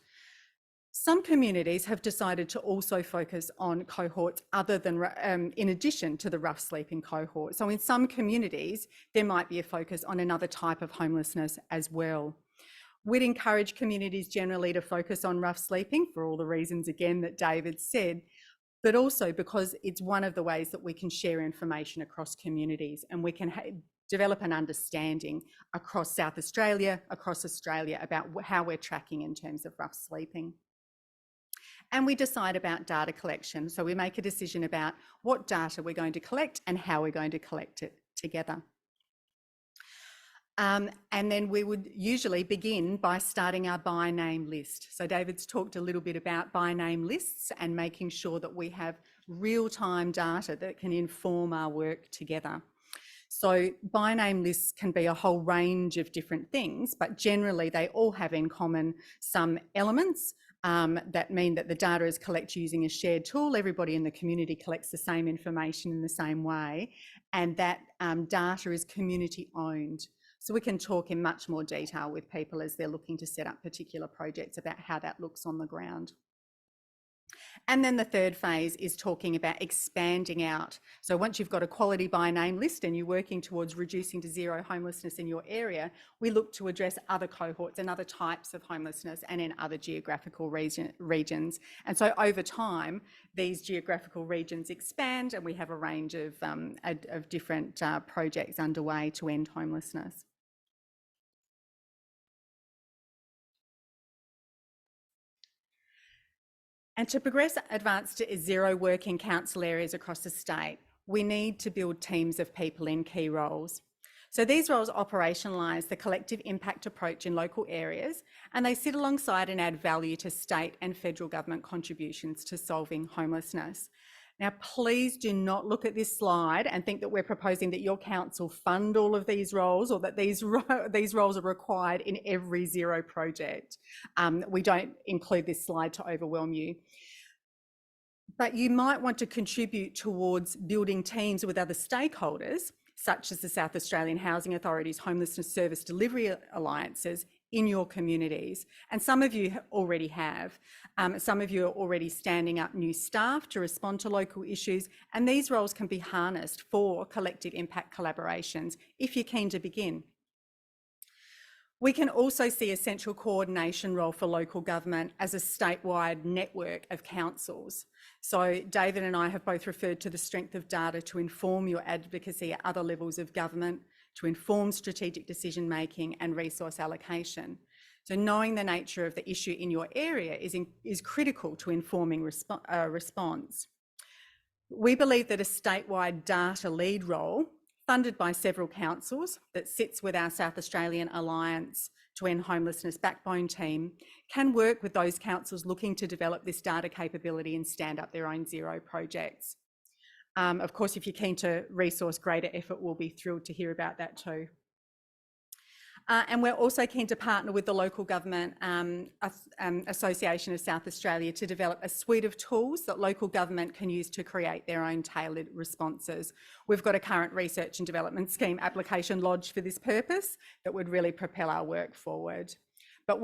Speaker 4: Some communities have decided to also focus on cohorts other than, in addition to the rough sleeping cohort. So in some communities, there might be a focus on another type of homelessness as well. We'd encourage communities generally to focus on rough sleeping for all the reasons, again, that David said, but also because it's one of the ways that we can share information across communities, and we can develop an understanding across South Australia, across Australia, about how we're tracking in terms of rough sleeping. And we decide about data collection. So we make a decision about what data we're going to collect and how we're going to collect it together. And then we would usually begin by starting our by name list. So David's talked a little bit about by name lists and making sure that we have real-time data that can inform our work together. So by name lists can be a whole range of different things, but generally they all have in common some elements that mean that the data is collected using a shared tool. Everybody in the community collects the same information in the same way, and that data is community owned. So we can talk in much more detail with people as they're looking to set up particular projects about how that looks on the ground. And then the third phase is talking about expanding out. So once you've got a quality by name list and you're working towards reducing to zero homelessness in your area, we look to address other cohorts and other types of homelessness and in other geographical regions. And so over time, these geographical regions expand and we have a range of different projects underway to end homelessness. And to progress advance to zero work in council areas across the state, we need to build teams of people in key roles. So these roles operationalise the collective impact approach in local areas, and they sit alongside and add value to state and federal government contributions to solving homelessness. Now, please do not look at this slide and think that we're proposing that your council fund all of these roles or that these roles are required in every zero project. We don't include this slide to overwhelm you. But you might want to contribute towards building teams with other stakeholders, such as the South Australian Housing Authority's Homelessness Service Delivery Alliances in your communities. And some of you already have. Some of you are already standing up new staff to respond to local issues, and these roles can be harnessed for collective impact collaborations if you're keen to begin. We can also see a central coordination role for local government as a statewide network of councils. So David and I have both referred to the strength of data to inform your advocacy at other levels of government, to inform strategic decision making and resource allocation. So knowing the nature of the issue in your area is critical to informing response. We believe that a statewide data lead role funded by several councils that sits with our South Australian Alliance to End Homelessness backbone team can work with those councils looking to develop this data capability and stand up their own zero projects. Of course, if you're keen to resource greater effort, we'll be thrilled to hear about that too. And we're also keen to partner with the Local Government Association of South Australia to develop a suite of tools that local government can use to create their own tailored responses. We've got a current research and development scheme application lodged for this purpose that would really propel our work forward. But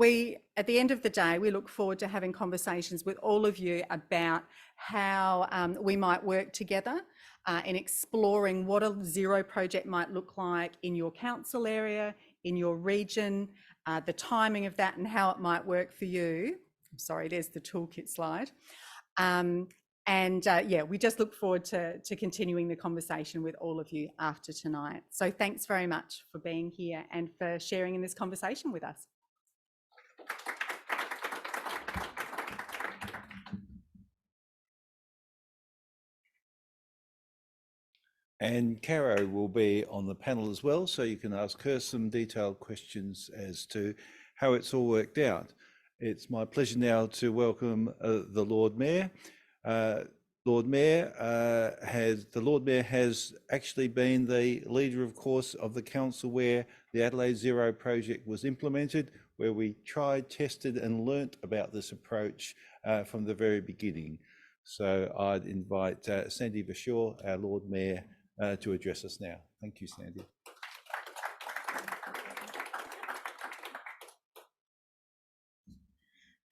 Speaker 4: at the end of the day, we look forward to having conversations with all of you about how we might work together in exploring what a zero project might look like in your council area, in your region, the timing of that and how it might work for you. I'm sorry, there's the toolkit slide. Yeah, we just look forward to continuing the conversation with all of you after tonight. So thanks very much for being here and for sharing in this conversation with us.
Speaker 1: And Caro will be on the panel as well, so you can ask her some detailed questions as to how it's all worked out. It's my pleasure now to welcome the Lord Mayor. The Lord Mayor has actually been the leader, of course, of the council where the Adelaide Zero project was implemented, where we tried, tested and learnt about this approach from the very beginning. So I'd invite Sandy Bashaw, our Lord Mayor, to address us now. Thank you, Sandy.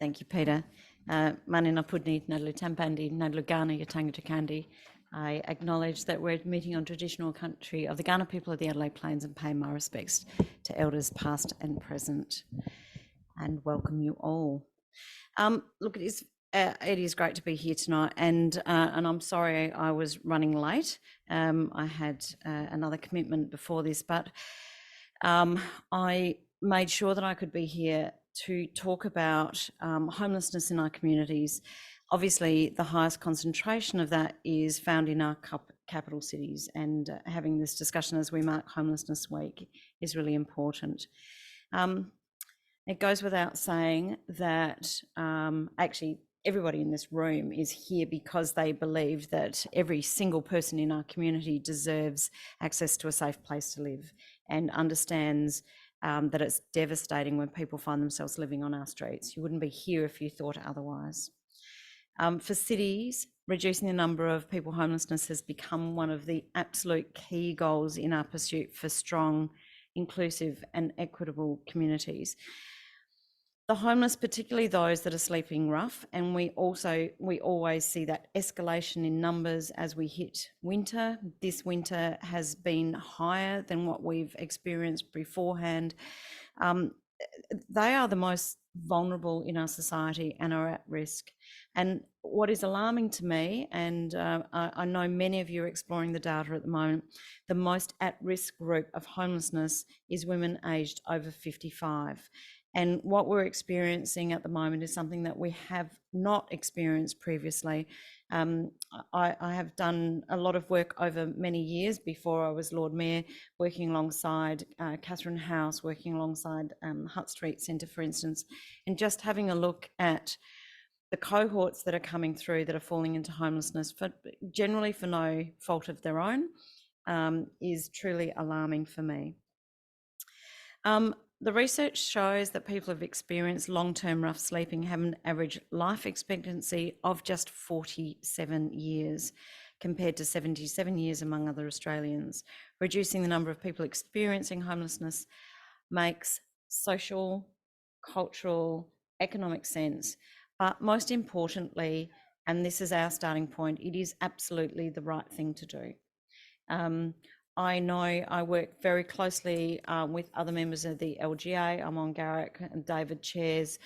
Speaker 5: Thank you, Peter. Manina Pudni, Nadlu Tampandi, Nadlu Ghana, Yatanga Takandi. I acknowledge that we're meeting on traditional country of the Ghana people of the Adelaide Plains and pay my respects to elders past and present, and welcome you all. Look, it is great to be here tonight, and I'm sorry I was running late. I had another commitment before this, but I made sure that I could be here to talk about homelessness in our communities. Obviously, the highest concentration of that is found in our capital cities, and having this discussion as we mark Homelessness Week is really important. It goes without saying that actually everybody in this room is here because they believe that every single person in our community deserves access to a safe place to live, and understands that it's devastating when people find themselves living on our streets. You wouldn't be here if you thought otherwise. For cities, reducing the number of people homelessness has become one of the absolute key goals in our pursuit for strong inclusive and equitable communities. The homeless, particularly those that are sleeping rough, and we always see that escalation in numbers as we hit winter. This winter has been higher than what we've experienced beforehand. They are the most vulnerable in our society and are at risk. And what is alarming to me, and I know many of you are exploring the data at the moment, the most at-risk group of homelessness is women aged over 55. And what we're experiencing at the moment is something that we have not experienced previously. I have done a lot of work over many years before I was Lord Mayor, working alongside Catherine House, working alongside Hutt Street Centre, for instance, and just having a look at the cohorts that are coming through that are falling into homelessness, generally for no fault of their own, is truly alarming for me. The research shows that people who've experienced long-term rough sleeping have an average life expectancy of just 47 years, compared to 77 years among other Australians. Reducing the number of people experiencing homelessness makes social, cultural, economic sense, but most importantly, and this is our starting point, it is absolutely the right thing to do. I know I work very closely with other members of the LGA. I'm on Garrick and David chairs.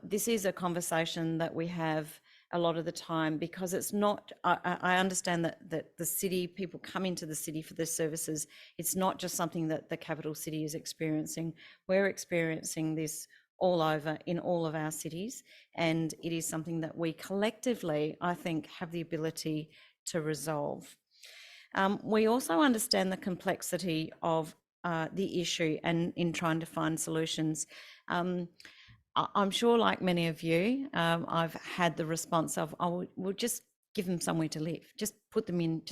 Speaker 5: This is a conversation that we have a lot of the time, because it's not, I understand that the city, people come into the city for their services. It's not just something that the capital city is experiencing. We're experiencing this all over in all of our cities, and it is something that we collectively, I think, have the ability to resolve. We also understand the complexity of the issue and in trying to find solutions. I'm sure, like many of you, I've had the response of, "Oh, we'll just give them somewhere to live. Just put them in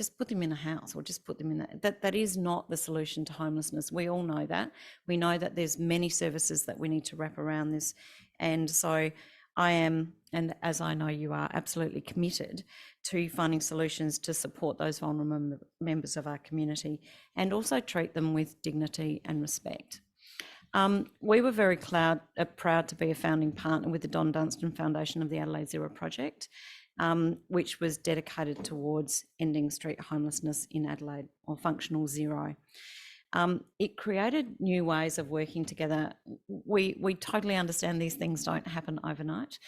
Speaker 5: a house, or just put them in that." That is not the solution to homelessness. We all know that. We know that there's many services that we need to wrap around this, and so I am, and as I know you are, absolutely committed to finding solutions to support those vulnerable members of our community, and also treat them with dignity and respect. We were very proud to be a founding partner with the Don Dunstan Foundation of the Adelaide Zero Project, which was dedicated towards ending street homelessness in Adelaide, or functional zero. It created new ways of working together. We totally understand these things don't happen overnight,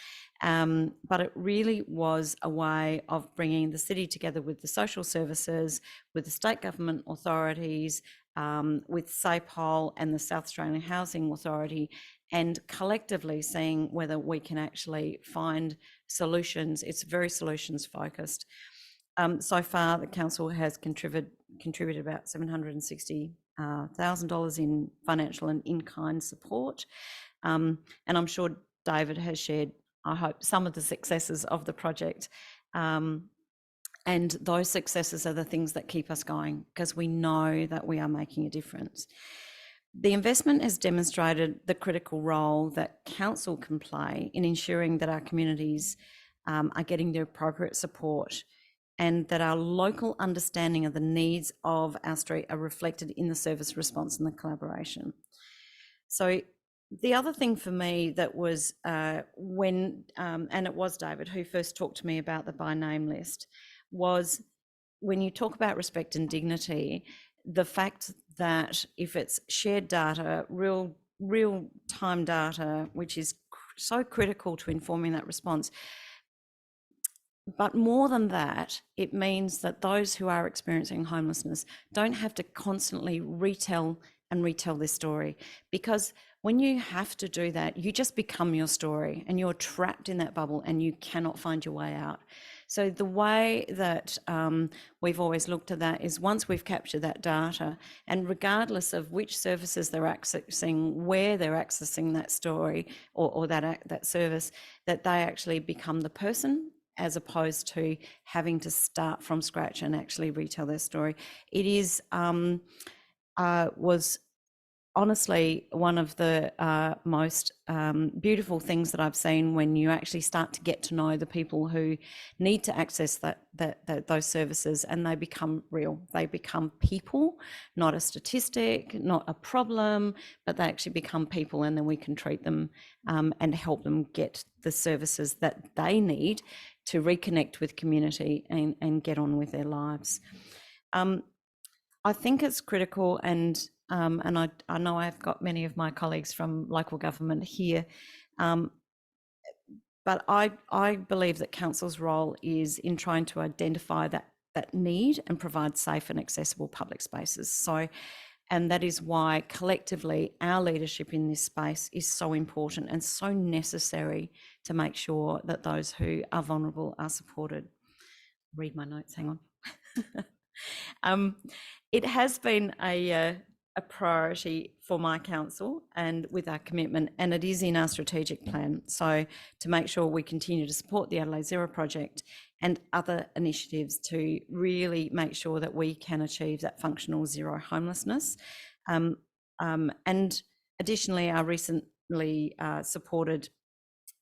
Speaker 5: but it really was a way of bringing the city together with the social services, with the state government authorities, with SAPOL and the South Australian Housing Authority, and collectively seeing whether we can actually find solutions. It's very solutions focused. So far, the council has contributed about $760,000 in financial and in-kind support. And I'm sure David has shared, I hope, some of the successes of the project. And those successes are the things that keep us going, because we know that we are making a difference. The investment has demonstrated the critical role that council can play in ensuring that our communities are getting the appropriate support, and that our local understanding of the needs of our street are reflected in the service response and the collaboration. So the other thing for me that was when, and it was David who first talked to me about the by name list, was when you talk about respect and dignity, the fact that if it's shared data, real time data, which is so critical to informing that response. But more than that, it means that those who are experiencing homelessness don't have to constantly retell their story, because when you have to do that, you just become your story and you're trapped in that bubble and you cannot find your way out. So the way that we've always looked at that is, once we've captured that data, and regardless of which services they're accessing, where they're accessing that story or that service, that they actually become the person, as opposed to having to start from scratch and actually retell their story. It is was honestly one of the most beautiful things that I've seen when you actually start to get to know the people who need to access those services, and they become real. They become people, not a statistic, not a problem, but they actually become people, and then we can treat them and help them get the services that they need to reconnect with community and get on with their lives. I think it's critical, and I know I've got many of my colleagues from local government here, but I believe that council's role is in trying to identify that need and provide safe and accessible public spaces. So, and that is why collectively our leadership in this space is so important and so necessary to make sure that those who are vulnerable are supported. Read my notes, hang on. It has been a priority for my council and with our commitment, and it is in our strategic plan. So to make sure we continue to support the Adelaide Zero project and other initiatives to really make sure that we can achieve that functional zero homelessness. And additionally,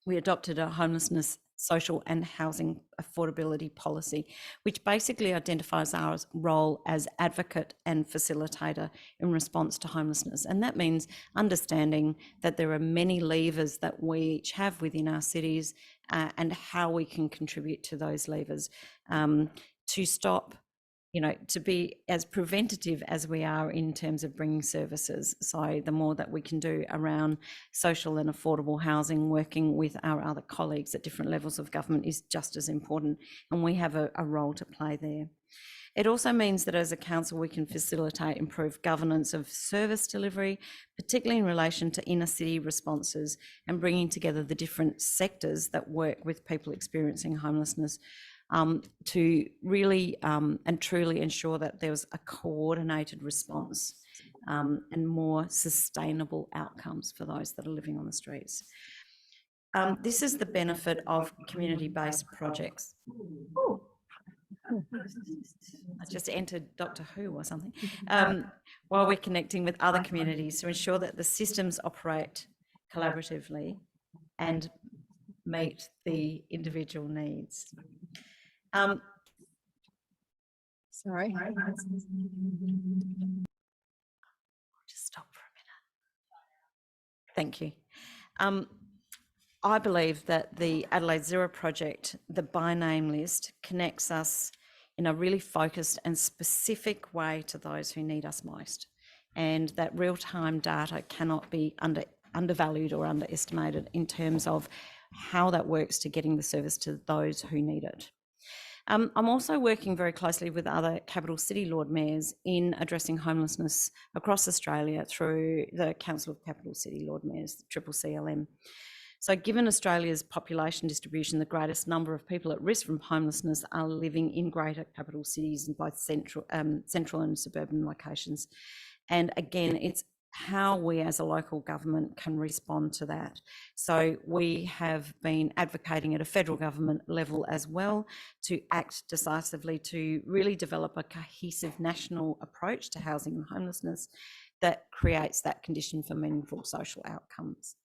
Speaker 5: we adopted a homelessness social and housing affordability policy, which basically identifies our role as advocate and facilitator in response to homelessness. And that means understanding that there are many levers that we each have within our cities and how we can contribute to those levers to stop, to be as preventative as we are in terms of bringing services. So the more that we can do around social and affordable housing, working with our other colleagues at different levels of government is just as important, and we have a role to play there. It also means that as a council, we can facilitate improved governance of service delivery, particularly in relation to inner city responses and bringing together the different sectors that work with people experiencing homelessness to really and truly ensure that there's a coordinated response and more sustainable outcomes for those that are living on the streets. This is the benefit of community-based projects. I just entered Doctor Who or something. While we're connecting with other communities to ensure that the systems operate collaboratively and meet the individual needs.
Speaker 6: Sorry.
Speaker 5: Just stop for a minute. Thank you. I believe that the Adelaide Zero project, the by name list, connects us in a really focused and specific way to those who need us most. And that real-time data cannot be undervalued or underestimated in terms of how that works to getting the service to those who need it. I'm also working very closely with other capital city Lord Mayors in addressing homelessness across Australia through the Council of Capital City Lord Mayors, CCCLM. So given Australia's population distribution, the greatest number of people at risk from homelessness are living in greater capital cities in both central and suburban locations. And again, it's how we as a local government can respond to that. So we have been advocating at a federal government level as well to act decisively to really develop a cohesive national approach to housing and homelessness that creates that condition for meaningful social outcomes.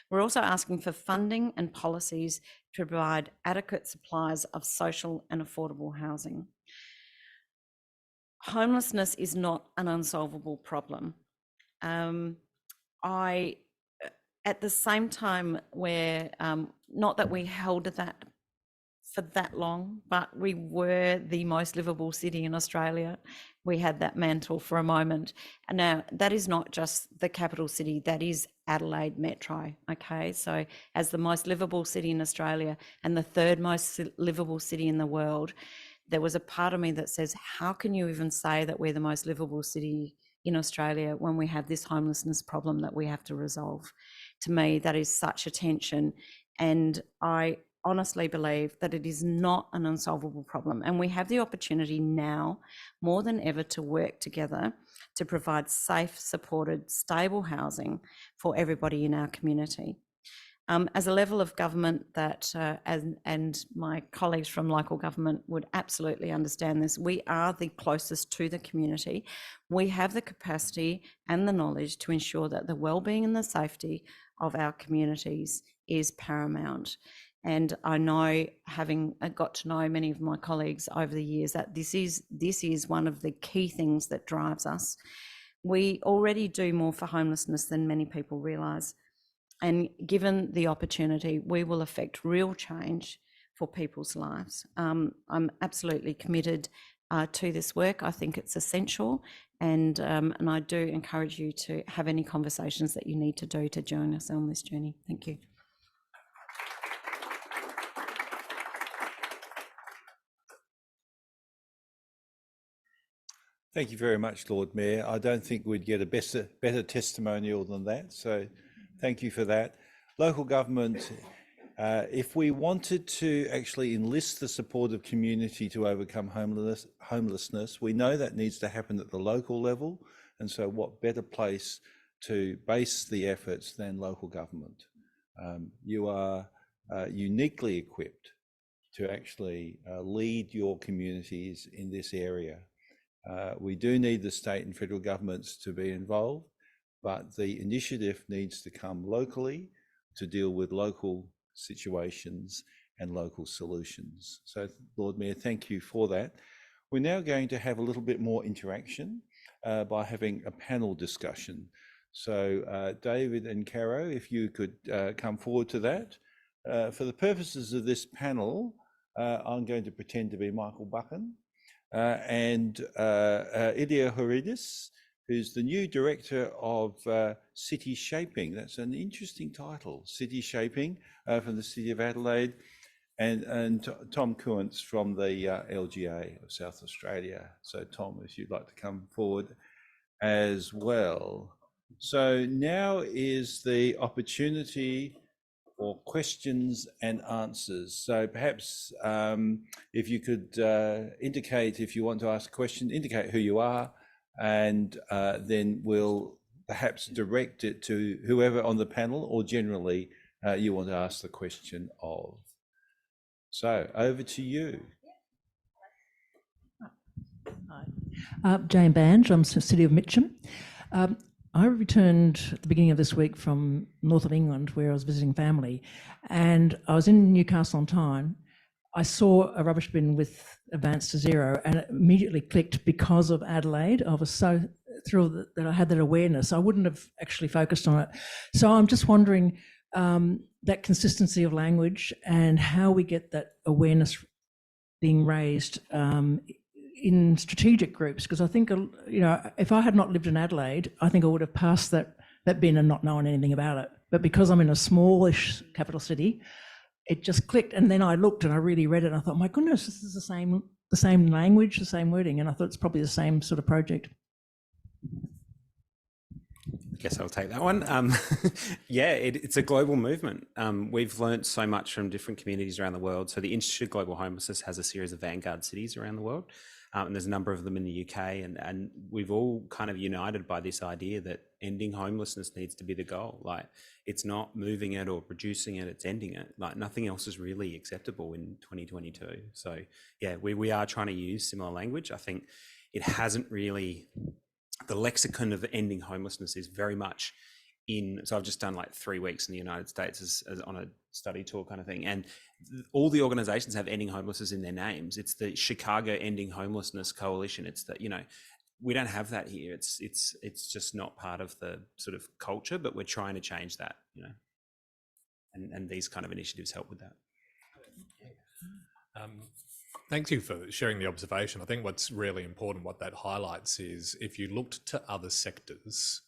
Speaker 5: We're also asking for funding and policies to provide adequate supplies of social and affordable housing. Homelessness is not an unsolvable problem. At the same time, where not that we held that for that long, but we were the most livable city in Australia. We had that mantle for a moment. And now that is not just the capital city, that is Adelaide Metro, okay? So as the most livable city in Australia and the third most livable city in the world, there was a part of me that says, how can you even say that we're the most livable city in Australia when we have this homelessness problem that we have to resolve? To me, that is such a tension. And I honestly believe that it is not an unsolvable problem. And we have the opportunity now more than ever to work together to provide safe, supported, stable housing for everybody in our community. as a level of government that, and my colleagues from local government would absolutely understand this, we are the closest to the community. We have the capacity and the knowledge to ensure that the well-being and the safety of our communities is paramount. And I know, having got to know many of my colleagues over the years, that this is one of the key things that drives us. We already do more for homelessness than many people realise. And given the opportunity, we will affect real change for people's lives. I'm absolutely committed to this work. I think it's essential, and I do encourage you to have any conversations that you need to do to join us on this journey. Thank you.
Speaker 1: Thank you very much, Lord Mayor. I don't think we'd get a better testimonial than that. So thank you for that. Local government, if we wanted to actually enlist the support of community to overcome homelessness, we know that needs to happen at the local level. And so what better place to base the efforts than local government? You are uniquely equipped to actually lead your communities in this area. We do need the state and federal governments to be involved, but the initiative needs to come locally to deal with local situations and local solutions. So, Lord Mayor, thank you for that. We're now going to have a little bit more interaction by having a panel discussion. So, David and Caro, if you could come forward to that. For the purposes of this panel, I'm going to pretend to be Michael Buchan. And Ilya Horidis, who's the new director of City Shaping. That's an interesting title, City Shaping, from the City of Adelaide, and Tom Kuntz from the LGA of South Australia. So Tom, if you'd like to come forward as well. So now is the opportunity for questions and answers. So perhaps if you could indicate, if you want to ask a question, indicate who you are, and then we'll perhaps direct it to whoever on the panel, or generally you want to ask the question of. So over to you.
Speaker 7: Hi. Jane Bange, I'm from the City of Mitcham. I returned at the beginning of this week from north of England, where I was visiting family, and I was in Newcastle on Tyne. I saw a rubbish bin with Advance to Zero, and it immediately clicked because of Adelaide. I was so thrilled that I had that awareness. I wouldn't have actually focused on it. So I'm just wondering that consistency of language and how we get that awareness being raised in strategic groups, because I think, you know, if I had not lived in Adelaide, I think I would have passed that bin and not known anything about it. But because I'm in a smallish capital city, it just clicked. And then I looked and I really read it and I thought, my goodness, this is the same language, the same wording. And I thought it's probably the same sort of project.
Speaker 3: I guess I'll take that one. Yeah, it's a global movement. We've learned so much from different communities around the world. So the Institute of Global Homelessness has a series of vanguard cities around the world. And there's a number of them in the UK, and we've all kind of united by this idea that ending homelessness needs to be the goal. Like, it's not moving it or reducing it, it's ending it. Like, nothing else is really acceptable in 2022. So yeah, we are trying to use similar language. I think it hasn't really, the lexicon of ending homelessness is very much in, so I've just done like 3 weeks in the United States as on a study tour kind of thing, and all the organizations have ending homelessness in their names. It's the Chicago Ending Homelessness Coalition. It's the, you know, we don't have that here. It's just not part of the sort of culture, but we're trying to change that, you know, and these kind of initiatives help with that.
Speaker 8: Thank you for sharing the observation. I think what's really important, what that highlights, is if you looked to other sectors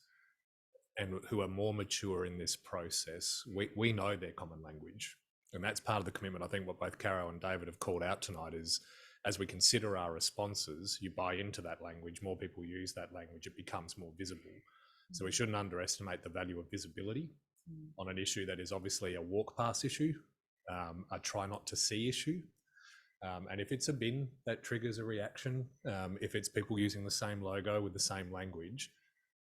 Speaker 8: and who are more mature in this process, we know their common language. And that's part of the commitment. I think what both Caro and David have called out tonight is, as we consider our responses, you buy into that language, more people use that language, it becomes more visible. So we shouldn't underestimate the value of visibility on an issue that is obviously a walk past issue, a try not to see issue. And if it's a bin that triggers a reaction, if it's people using the same logo with the same language,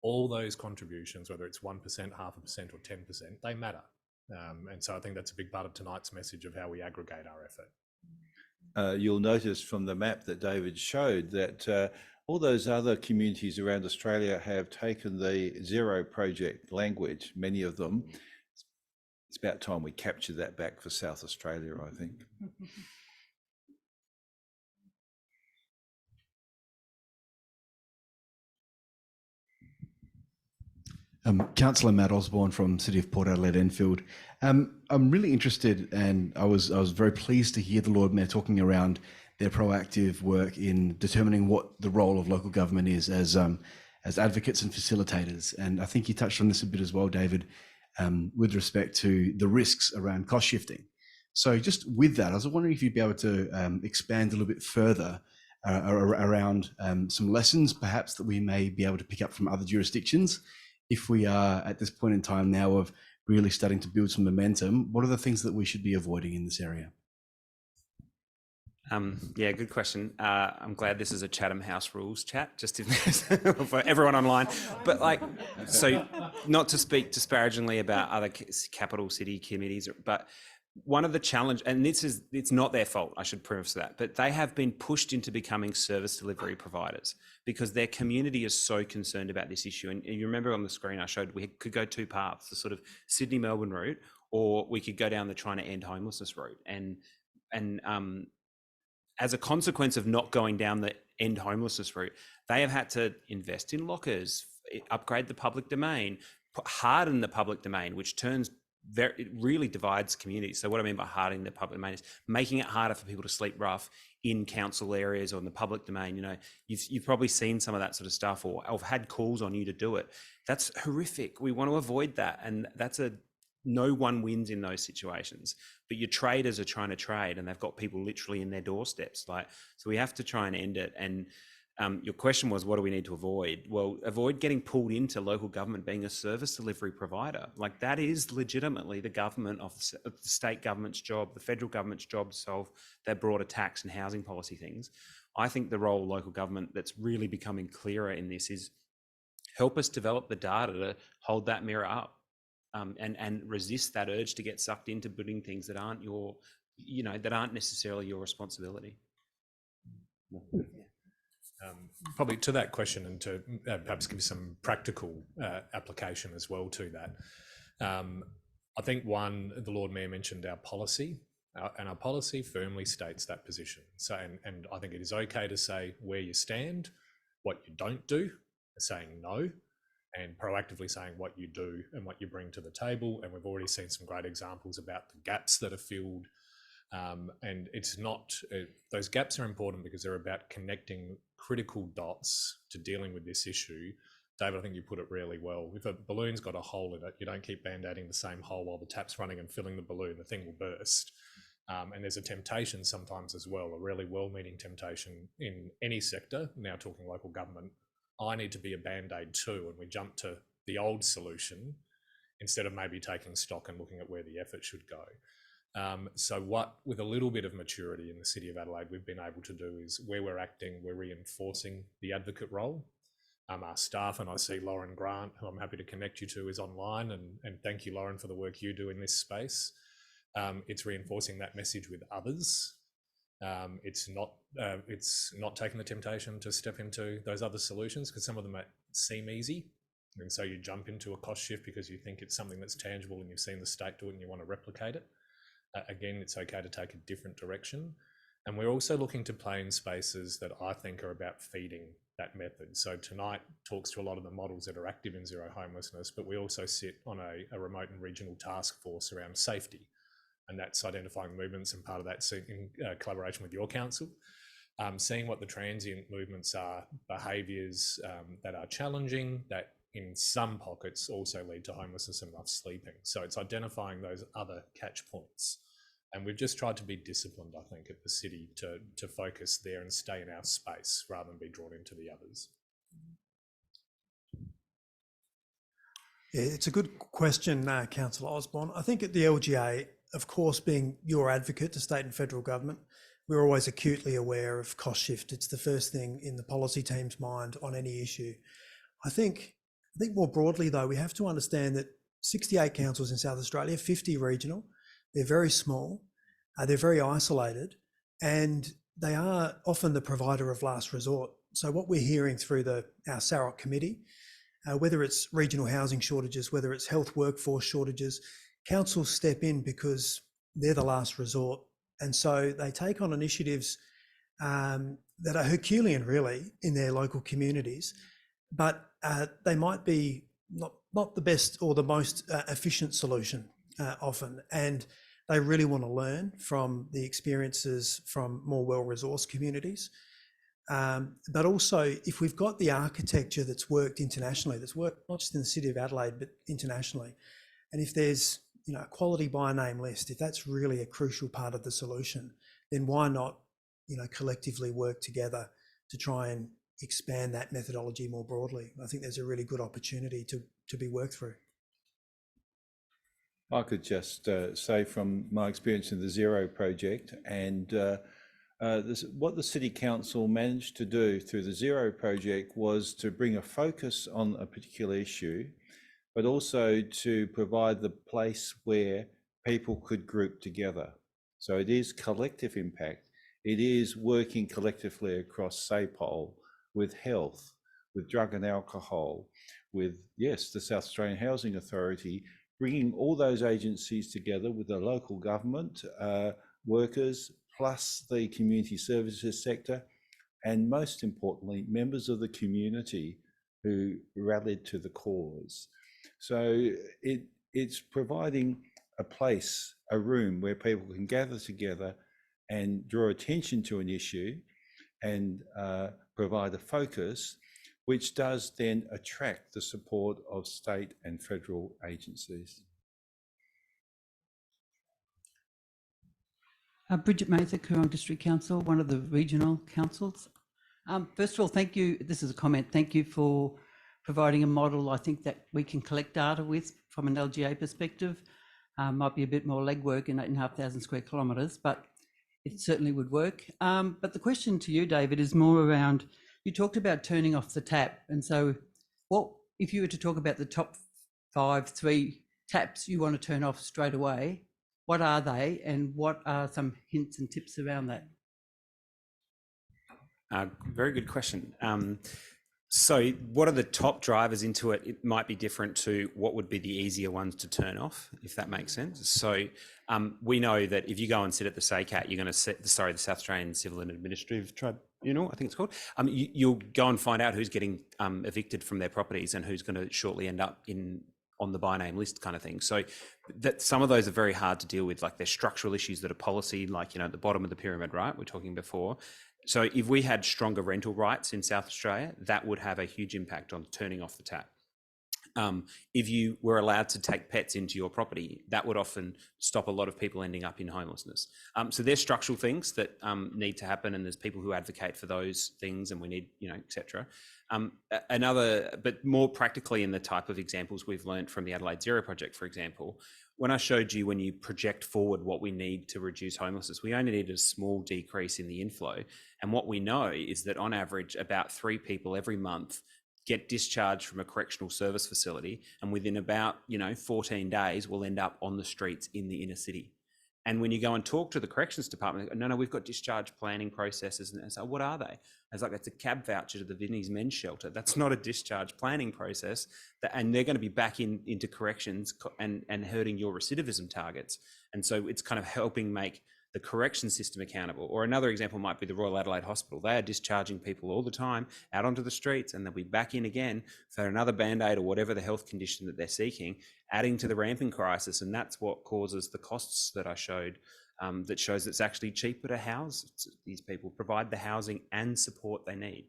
Speaker 8: all those contributions, whether it's 1%, 0.5%, or 10%, they matter. And so I think that's a big part of tonight's message of how we aggregate our effort.
Speaker 1: You'll notice from the map that David showed that all those other communities around Australia have taken the Zero Project language, many of them. It's about time we capture that back for South Australia, I think.
Speaker 9: Councillor Matt Osborne from City of Port Adelaide Enfield. I'm really interested, and I was very pleased to hear the Lord Mayor talking around their proactive work in determining what the role of local government is as advocates and facilitators. And I think you touched on this a bit as well, David, with respect to the risks around cost shifting. So just with that, I was wondering if you'd be able to expand a little bit further around some lessons perhaps that we may be able to pick up from other jurisdictions. If we are at this point in time now of really starting to build some momentum, what are the things that we should be avoiding in this area?
Speaker 3: Yeah, good question. I'm glad this is a Chatham House rules chat, just for everyone online. But like, so not to speak disparagingly about other capital city committees, but one of the challenge, and it's not their fault, I should preface that, but they have been pushed into becoming service delivery providers because their community is so concerned about this issue. And you remember on the screen I showed we could go two paths, the sort of Sydney-Melbourne route, or we could go down the trying to end homelessness route. And as a consequence of not going down the end homelessness route, they have had to invest in lockers, upgrade the public domain, harden the public domain, which it really divides communities. So what I mean by hardening the public domain is making it harder for people to sleep rough in council areas or in the public domain. You know, you've probably seen some of that sort of stuff, or had calls on you to do it. That's horrific. We want to avoid that, and no one wins in those situations. But your traders are trying to trade, and they've got people literally in their doorsteps. So we have to try and end it. And your question was, what do we need to avoid? Well, avoid getting pulled into local government being a service delivery provider. Like, that is legitimately the government of the state government's job, the federal government's job to solve their broader tax and housing policy things. I think the role of local government that's really becoming clearer in this is help us develop the data to hold that mirror up, and resist that urge to get sucked into building things that aren't that aren't necessarily your responsibility.
Speaker 8: Probably to that question, and to perhaps give some practical application as well to that. I think the Lord Mayor mentioned our policy, and our policy firmly states that position. So, and I think it is okay to say where you stand, what you don't do, saying no, and proactively saying what you do and what you bring to the table. And we've already seen some great examples about the gaps that are filled. And it's not, those gaps are important because they're about connecting critical dots to dealing with this issue. David, I think you put it really well. If a balloon's got a hole in it, you don't keep band-aiding the same hole while the tap's running and filling the balloon, the thing will burst. And there's a temptation sometimes as well, a really well-meaning temptation in any sector, now talking local government. I need to be a band-aid too, and we jump to the old solution instead of maybe taking stock and looking at where the effort should go. So with a little bit of maturity in the City of Adelaide, we've been able to do is where we're acting, we're reinforcing the advocate role. Our staff, and I see Lauren Grant, who I'm happy to connect you to, is online, and thank you, Lauren, for the work you do in this space. It's reinforcing that message with others. It's not taking the temptation to step into those other solutions because some of them seem easy. And so you jump into a cost shift because you think it's something that's tangible and you've seen the state do it and you want to replicate it. Again, it's okay to take a different direction. And we're also looking to play in spaces that I think are about feeding that method. So tonight talks to a lot of the models that are active in zero homelessness, but we also sit on a remote and regional task force around safety. And that's identifying movements, and part of that in collaboration with your council, seeing what the transient movements are, behaviours that are challenging, that in some pockets also lead to homelessness and rough sleeping. So it's identifying those other catch points. And we've just tried to be disciplined, I think, at the city to focus there and stay in our space rather than be drawn into the others.
Speaker 10: Yeah, it's a good question, Councillor Osborne. I think at the LGA, of course, being your advocate to state and federal government, we're always acutely aware of cost shift. It's the first thing in the policy team's mind on any issue. I think more broadly, though, we have to understand that 68 councils in South Australia, 50 regional. They're very small, they're very isolated, and they are often the provider of last resort. So what we're hearing through our SAROC Committee, whether it's regional housing shortages, whether it's health workforce shortages, councils step in because they're the last resort. And so they take on initiatives that are Herculean, really, in their local communities, but they might be not the best or the most efficient solution often. And they really want to learn from the experiences from more well-resourced communities. But also, if we've got the architecture that's worked internationally, that's worked not just in the city of Adelaide, but internationally, and if there's a quality by name list, if that's really a crucial part of the solution, then why not collectively work together to try and expand that methodology more broadly? I think there's a really good opportunity to be worked through.
Speaker 1: I could just say from my experience in the Zero project and what the City Council managed to do through the Zero project was to bring a focus on a particular issue, but also to provide the place where people could group together. So it is collective impact. It is working collectively across SAPOL, with health, with drug and alcohol, with, yes, the South Australian Housing Authority, bringing all those agencies together with the local government, workers, plus the community services sector, and most importantly, members of the community who rallied to the cause. So it's providing a place, a room where people can gather together and draw attention to an issue and provide a focus, which does then attract the support of state and federal agencies.
Speaker 11: Bridget Mather, Coorong District Council, one of the regional councils. First of all, thank you. This is a comment. Thank you for providing a model, I think, that we can collect data with from an LGA perspective. Might be a bit more legwork in 8,500 square kilometres, but it certainly would work. But the question to you, David, is more around, you talked about turning off the tap. And so what, if you were to talk about the top 3 taps you want to turn off straight away, what are they, and what are some hints and tips around that?
Speaker 3: Very good question. So what are the top drivers into it? It might be different to what would be the easier ones to turn off, if that makes sense. So we know that if you go and sit at the SACAT, you're going to sit, the South Australian Civil and Administrative Tribunal, I think it's called. You'll go and find out who's getting evicted from their properties and who's going to shortly end up on the by name list kind of thing. So that some of those are very hard to deal with, like there's structural issues that are policy, like, at the bottom of the pyramid, right? We're talking before. So if we had stronger rental rights in South Australia, that would have a huge impact on turning off the tap. If you were allowed to take pets into your property, that would often stop a lot of people ending up in homelessness. So there's structural things that need to happen, and there's people who advocate for those things, and we need, etc. But more practically, in the type of examples we've learned from the Adelaide Zero project, for example, when I showed you, when you project forward what we need to reduce homelessness, we only need a small decrease in the inflow. And what we know is that on average, about 3 people every month get discharged from a correctional service facility, and within about 14 days will end up on the streets in the inner city. And when you go and talk to the corrections department, they go, no, we've got discharge planning processes. And so what are they? It's like, it's a cab voucher to the Vinnie's men's shelter. That's not a discharge planning process. And they're going to be back into corrections and hurting your recidivism targets. And so it's kind of helping make the correction system accountable. Or another example might be the Royal Adelaide Hospital. They are discharging people all the time out onto the streets, and they'll be back in again for another Band-Aid or whatever the health condition that they're seeking, adding to the ramping crisis. And that's what causes the costs that I showed, that shows it's actually cheaper to house these people, provide the housing and support they need.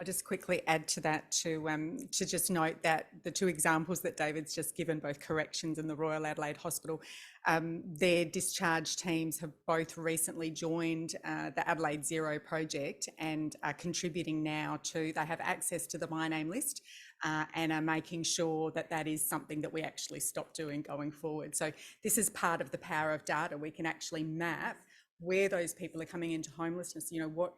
Speaker 4: I'll just quickly add to that to just note that the 2 examples that David's just given, both corrections and the Royal Adelaide Hospital, their discharge teams have both recently joined the Adelaide Zero project and are contributing now to, they have access to the My Name list and are making sure that that is something that we actually stop doing going forward. So this is part of the power of data. We can actually map where those people are coming into homelessness, you know, what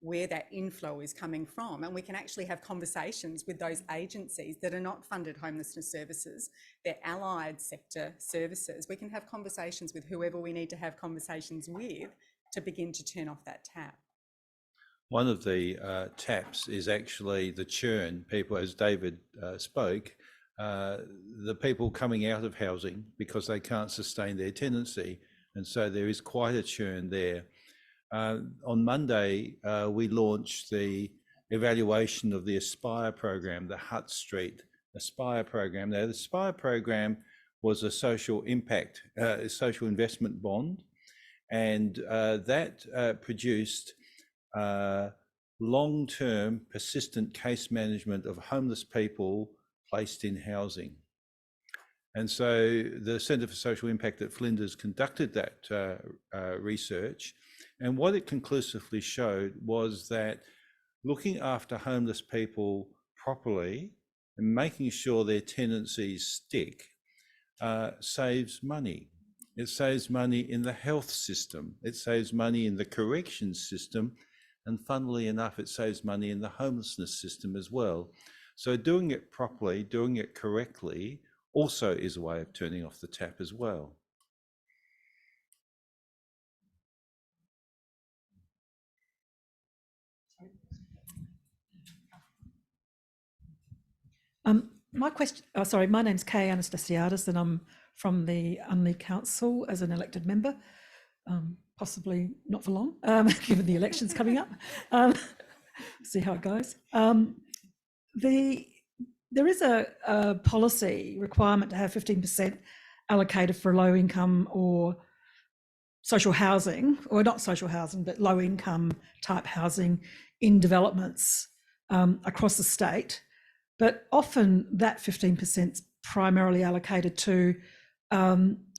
Speaker 4: where that inflow is coming from. And we can actually have conversations with those agencies that are not funded homelessness services, they're allied sector services. We can have conversations with whoever we need to have conversations with to begin to turn off that tap.
Speaker 1: One of the taps is actually the churn. People, as David spoke, the people coming out of housing because they can't sustain their tenancy. And so there is quite a churn there. On Monday, we launched the evaluation of the Aspire program, the Hutt Street Aspire program. Now, the Aspire program was a social impact, social investment bond, and that produced long-term persistent case management of homeless people placed in housing. And so the Centre for Social Impact at Flinders conducted that research, and what it conclusively showed was that looking after homeless people properly and making sure their tenancies stick saves money. It saves money in the health system, it saves money in the corrections system, and funnily enough, it saves money in the homelessness system as well. So doing it properly, doing it correctly, also is a way of turning off the tap as well.
Speaker 6: My question, my name's Kay Anastasiadis and I'm from the Unley Council as an elected member, possibly not for long, given the elections coming up. See how it goes. There is a policy requirement to have 15% allocated for low income or social housing, or not social housing, but low income type housing in developments across the state. But often that 15% is primarily allocated to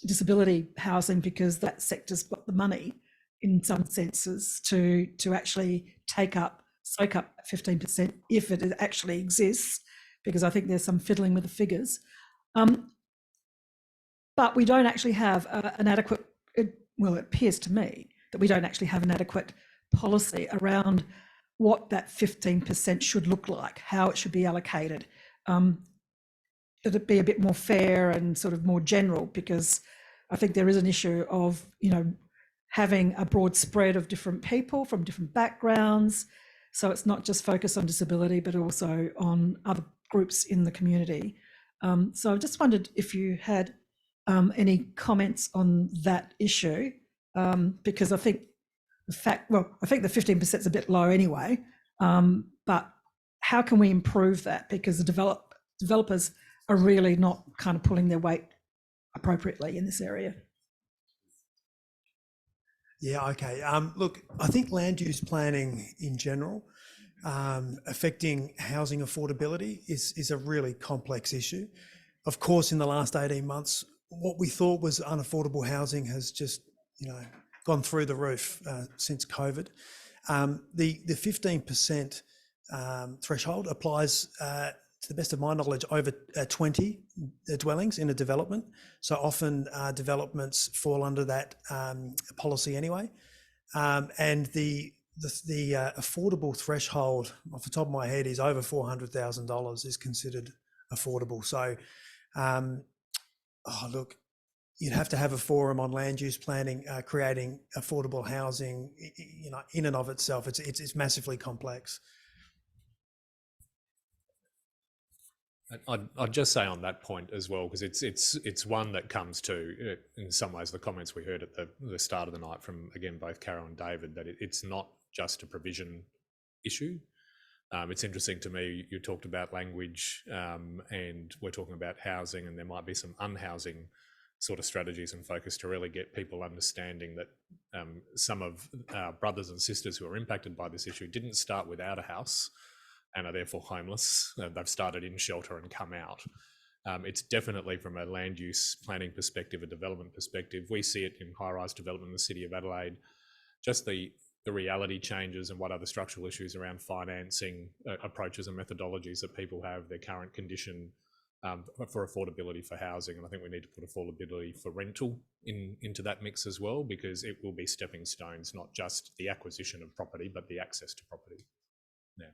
Speaker 6: disability housing because that sector's got the money in some senses to actually soak up 15% if it actually exists, because I think there's some fiddling with the figures. But we don't actually have an adequate, well, it appears to me that we don't actually have an adequate policy around what that 15% should look like, how it should be allocated. That it be a bit more fair and sort of more general, because I think there is an issue of, you know, having a broad spread of different people from different backgrounds. So it's not just focused on disability, but also on other groups in the community. So I just wondered if you had any comments on that issue, because I think the 15% is a bit low anyway, but how can we improve that? Because the developers are really not kind of pulling their weight appropriately in this area.
Speaker 10: Yeah, okay. Look, I think land use planning in general, affecting housing affordability is a really complex issue. Of course, in the last 18 months, what we thought was unaffordable housing has just, you know, gone through the roof since COVID. The 15% threshold applies, to the best of my knowledge, over 20 dwellings in a development. So often developments fall under that policy anyway. And the affordable threshold, off the top of my head, is over $400,000 is considered affordable. So, look, you'd have to have a forum on land use planning, creating affordable housing, you know, in and of itself. It's massively complex.
Speaker 8: I'd just say on that point as well, because it's one that comes to, in some ways, the comments we heard at the start of the night from, again, both Carol and David, that it's not just a provision issue. It's interesting to me, you talked about language and we're talking about housing, and there might be some unhousing sort of strategies and focus to really get people understanding that some of our brothers and sisters who are impacted by this issue didn't start without a house and are therefore homeless. They've started in shelter and come out. It's definitely, from a land use planning perspective, a development perspective, we see it in high-rise development in the city of Adelaide, just the reality changes and what other structural issues around financing approaches and methodologies that people have, their current condition, for affordability for housing. And I think we need to put affordability for rental into that mix as well, because it will be stepping stones, not just the acquisition of property, but the access to property. Yeah.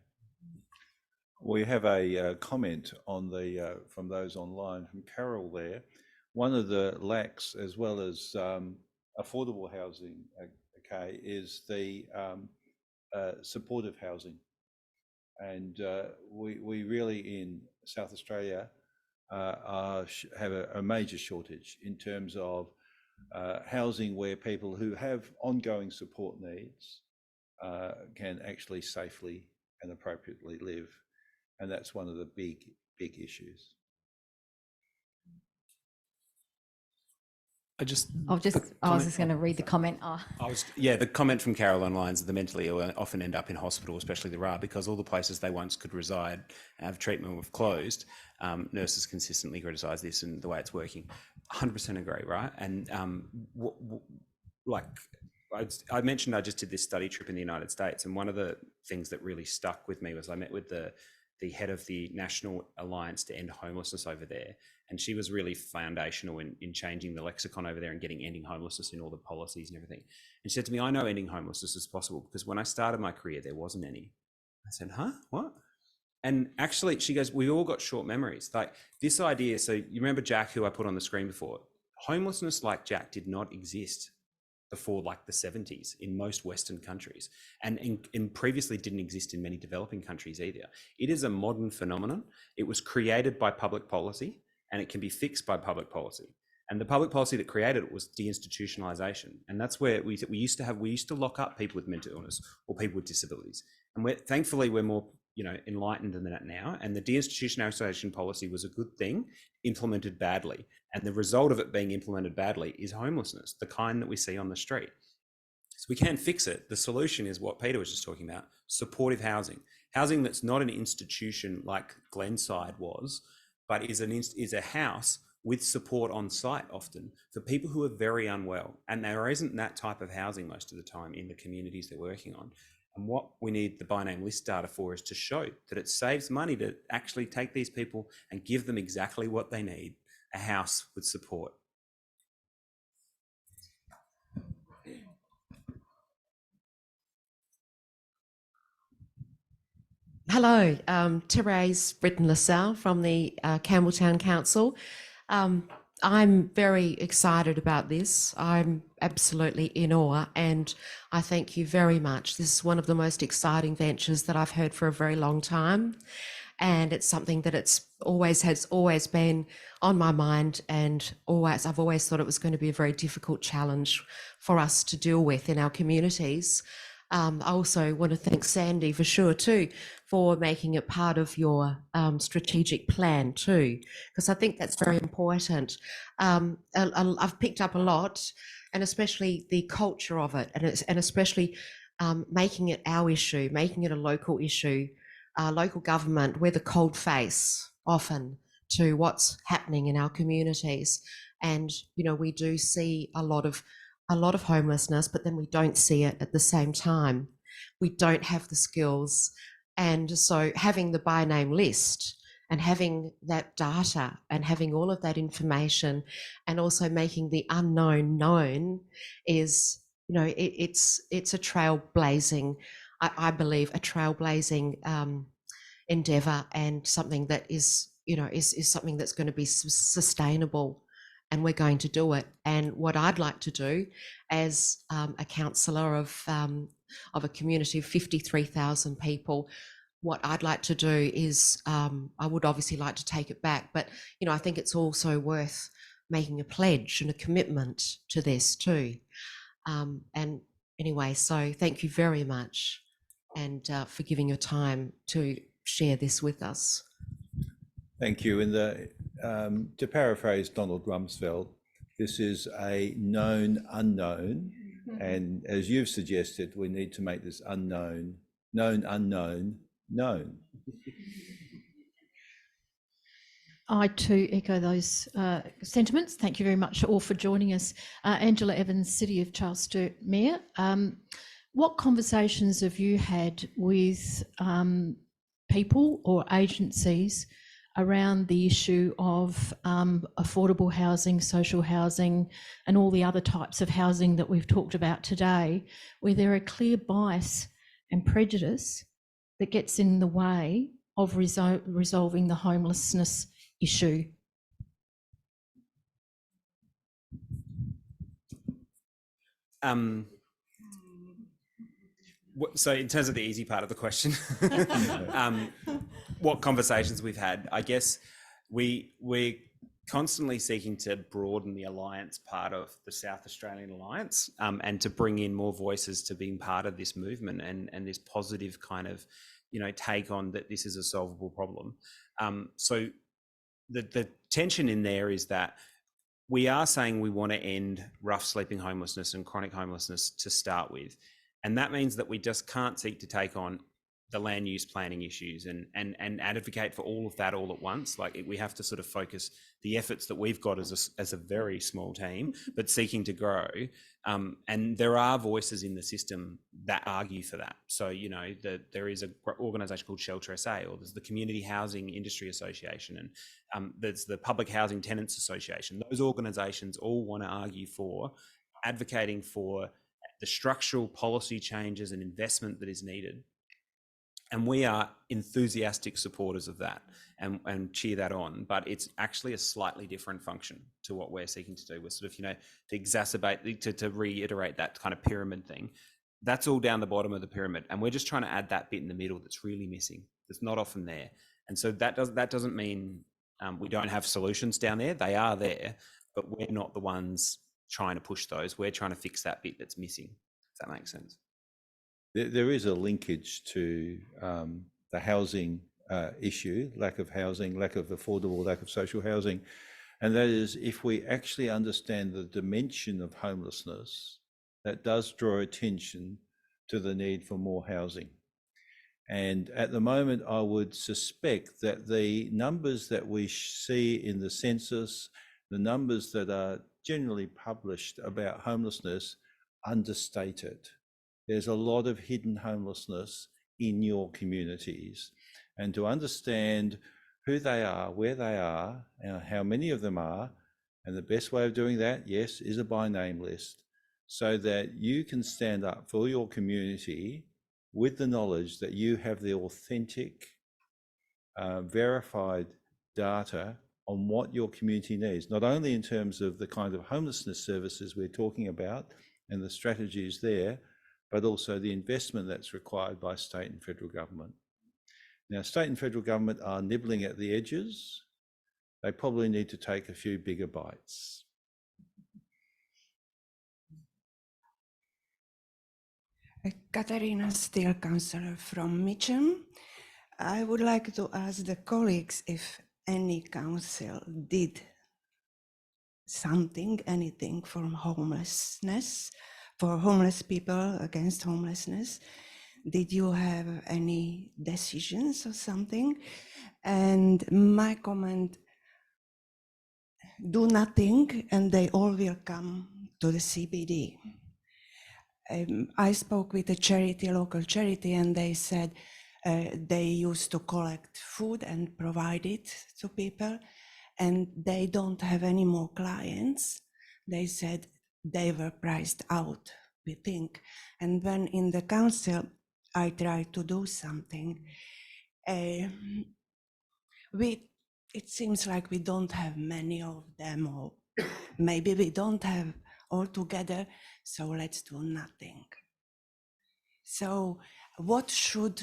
Speaker 1: We have a comment on the from those online from Carol there. One of the lacks, as well as affordable housing, okay, is the supportive housing. And we really in South Australia have a major shortage in terms of housing where people who have ongoing support needs can actually safely and appropriately live. And that's one of the big issues.
Speaker 12: I was just going to read the comment.
Speaker 3: The comment from Carol online is the mentally ill often end up in hospital, especially the RA, because all the places they once could reside and have treatment have closed. Nurses consistently criticise this and the way it's working. 100% agree, right? And I mentioned I just did this study trip in the United States, and one of the things that really stuck with me was I met with the head of the National Alliance to End Homelessness over there, and she was really foundational in changing the lexicon over there and getting ending homelessness in all the policies and everything. And she said to me, I know ending homelessness is possible because when I started my career, there wasn't any. I said, huh, what? And actually, she goes, we've all got short memories. Like this idea, so you remember Jack, who I put on the screen before? Homelessness like Jack did not exist before like the 70s in most Western countries, and previously didn't exist in many developing countries either. It is a modern phenomenon. It was created by public policy and it can be fixed by public policy. And the public policy that created it was deinstitutionalization. And that's where we used to lock up people with mental illness or people with disabilities. And thankfully we're more enlightened than that now. And the deinstitutionalization policy was a good thing, implemented badly. And the result of it being implemented badly is homelessness, the kind that we see on the street. So we can fix it. The solution is what Peter was just talking about, supportive housing. Housing that's not an institution like Glenside was, but is a house with support on site often for people who are very unwell. And there isn't that type of housing most of the time in the communities they're working on. And what we need the by name list data for is to show that it saves money to actually take these people and give them exactly what they need, a house with support.
Speaker 13: Hello, Therese Britton-LaSalle from the Campbelltown Council. I'm very excited about this. I'm absolutely in awe, and I thank you very much. This is one of the most exciting ventures that I've heard for a very long time, and it's something that has always been on my mind, and I've always thought it was going to be a very difficult challenge for us to deal with in our communities. I also want to thank Sandy for sure too, for making it part of your strategic plan too, because I think that's very important. I've picked up a lot, and especially the culture of it, and especially making it our issue, making it a local issue, local government. We're the cold face often to what's happening in our communities, and we do see a lot of homelessness, but then we don't see it at the same time. We don't have the skills. And so having the by name list and having that data and having all of that information and also making the unknown known is, it's a trailblazing, I believe, a trailblazing endeavor, and something that is something that's going to be sustainable. And we're going to do it. And what I'd like to do as a councillor of a community of 53,000 people, what I'd like to do is, I would obviously like to take it back, but I think it's also worth making a pledge and a commitment to this too. And anyway, so thank you very much, and for giving your time to share this with us.
Speaker 1: Thank you. To paraphrase Donald Rumsfeld, this is a known unknown, and as you've suggested, we need to make this known unknown known.
Speaker 2: I too echo those sentiments. Thank you very much all for joining us. Angela Evans, City of Charles Sturt Mayor. What conversations have you had with people or agencies around the issue of affordable housing, social housing, and all the other types of housing that we've talked about today, where there are clear bias and prejudice that gets in the way of resolving the homelessness issue.
Speaker 3: So in terms of the easy part of the question, what conversations we've had, I guess we're constantly seeking to broaden the alliance part of the South Australian Alliance, and to bring in more voices to being part of this movement and this positive kind of, take on that this is a solvable problem. So the tension in there is that we are saying we want to end rough sleeping homelessness and chronic homelessness to start with. And that means that we just can't seek to take on the land use planning issues and advocate for all of that all at once. Like, we have to sort of focus the efforts that we've got as a very small team, but seeking to grow. And there are voices in the system that argue for that. So, there is an organisation called Shelter SA, or there's the Community Housing Industry Association, and there's the Public Housing Tenants Association. Those organisations all want to argue for advocating for the structural policy changes and investment that is needed. And we are enthusiastic supporters of that and cheer that on, but it's actually a slightly different function to what we're seeking to do. We're sort of, to exacerbate, to reiterate that kind of pyramid thing. That's all down the bottom of the pyramid. And we're just trying to add that bit in the middle that's really missing. That's not often there. And so that doesn't mean we don't have solutions down there. They are there, but we're not the ones trying to push those. We're trying to fix that bit that's missing. Does that make sense?
Speaker 1: There is a linkage to the housing issue, lack of housing, lack of affordable, lack of social housing. And that is, if we actually understand the dimension of homelessness, that does draw attention to the need for more housing. And at the moment, I would suspect that the numbers that we see in the census, the numbers that are generally published about homelessness, understate it. There's a lot of hidden homelessness in your communities. And to understand who they are, where they are, and how many of them are, and the best way of doing that, yes, is a by name list, so that you can stand up for your community with the knowledge that you have the authentic, verified data on what your community needs, not only in terms of the kind of homelessness services we're talking about and the strategies there, but also the investment that's required by state and federal government. Now, state and federal government are nibbling at the edges. They probably need to take a few bigger bites.
Speaker 14: Katarina Steele, councillor from Mitcham. I would like to ask the colleagues if any council did anything for homelessness, for homeless people, against homelessness. Did you have any decisions or something? And my comment, do nothing and they all will come to the CBD. I spoke with a charity, a local charity, and they said they used to collect food and provide it to people, and they don't have any more clients. They said they were priced out, we think. And when in the council, I tried to do something. It seems like we don't have many of them, or maybe we don't have all together, so let's do nothing. So what should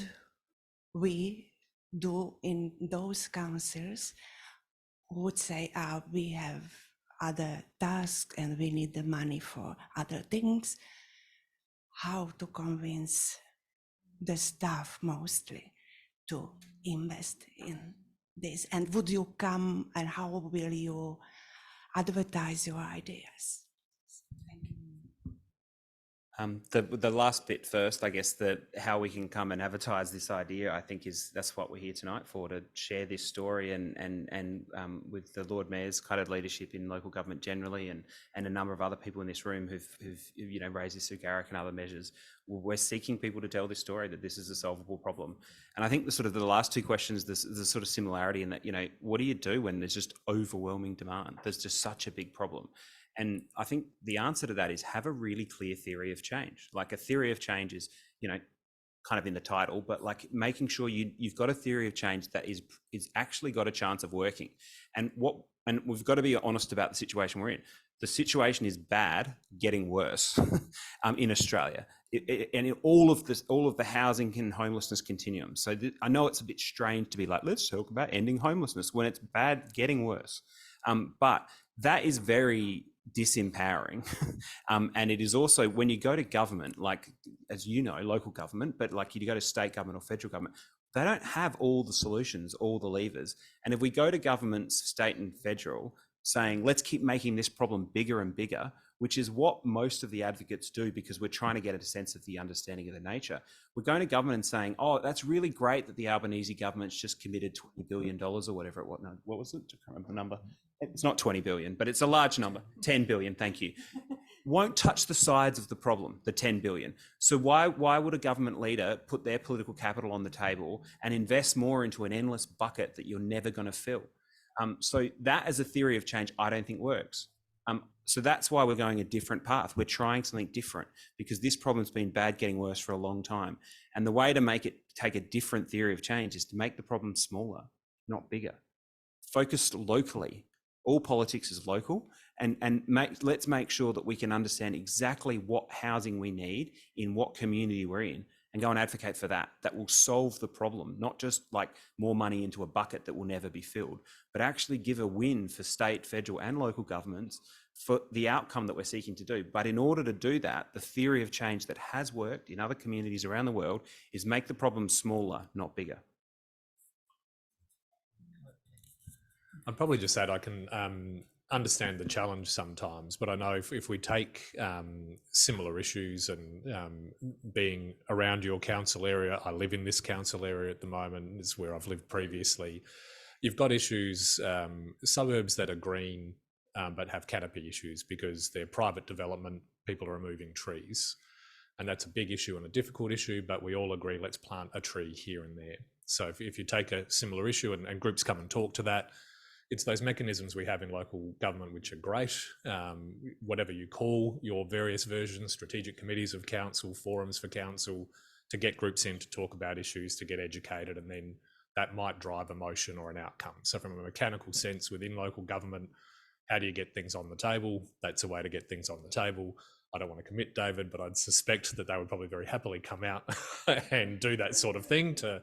Speaker 14: we do in those councils who would say, we have other tasks and we need the money for other things? How to convince the staff mostly to invest in this? And would you come, and how will you advertise your ideas? Thank
Speaker 3: The last bit first, I guess, that how we can come and advertise this idea, I think that's what we're here tonight for, to share this story and with the Lord Mayor's kind of leadership in local government generally, and a number of other people in this room who've raised this through GARAC and other measures. We're seeking people to tell this story, that this is a solvable problem. And I think the last two questions, there's a sort of similarity in that, what do you do when there's just overwhelming demand? There's just such a big problem. And I think the answer to that is have a really clear theory of change. Like, a theory of change is, kind of in the title, but like making sure you've got a theory of change that is actually got a chance of working. And we've got to be honest about the situation we're in. The situation is bad, getting worse in Australia, and in all of the housing and homelessness continuum. So I know it's a bit strange to be like, let's talk about ending homelessness when it's bad, getting worse. But that is very disempowering. And it is also, when you go to government, like, as you know, local government, but like you go to state government or federal government, they don't have all the solutions, all the levers. And if we go to governments, state and federal, saying, let's keep making this problem bigger and bigger, which is what most of the advocates do, because we're trying to get a sense of the understanding of the nature. We're going to government and saying, oh, that's really great that the Albanese government's just committed $20 billion or whatever. What was it? I can't remember the number. It's not 20 billion, but it's a large number. 10 billion, thank you. Won't touch the sides of the problem, the 10 billion. So why would a government leader put their political capital on the table and invest more into an endless bucket that you're never going to fill? So that, as a theory of change, I don't think works. So that's why we're going a different path. We're trying something different, because this problem's been bad, getting worse for a long time. And the way to make it take a different theory of change is to make the problem smaller, not bigger. Focused locally. All politics is local, and let's make sure that we can understand exactly what housing we need in what community we're in, and go and advocate for that. That will solve the problem, not just like more money into a bucket that will never be filled, but actually give a win for state, federal and local governments for the outcome that we're seeking to do. But in order to do that, the theory of change that has worked in other communities around the world is make the problem smaller, not bigger.
Speaker 8: I'd probably just add, I can understand the challenge sometimes, but I know if we take similar issues, and being around your council area, I live in this council area at the moment, it's where I've lived previously. You've got issues, suburbs that are green, but have canopy issues because they're private development, people are removing trees. And that's a big issue and a difficult issue, but we all agree, let's plant a tree here and there. So if you take a similar issue and groups come and talk to that, it's those mechanisms we have in local government which are great. Whatever you call your various versions, strategic committees of council, forums for council, to get groups in to talk about issues, to get educated, and then that might drive a motion or an outcome. So from a mechanical sense within local government, how do you get things on the table? That's a way to get things on the table. I don't want to commit, David, but I'd suspect that they would probably very happily come out and do that sort of thing to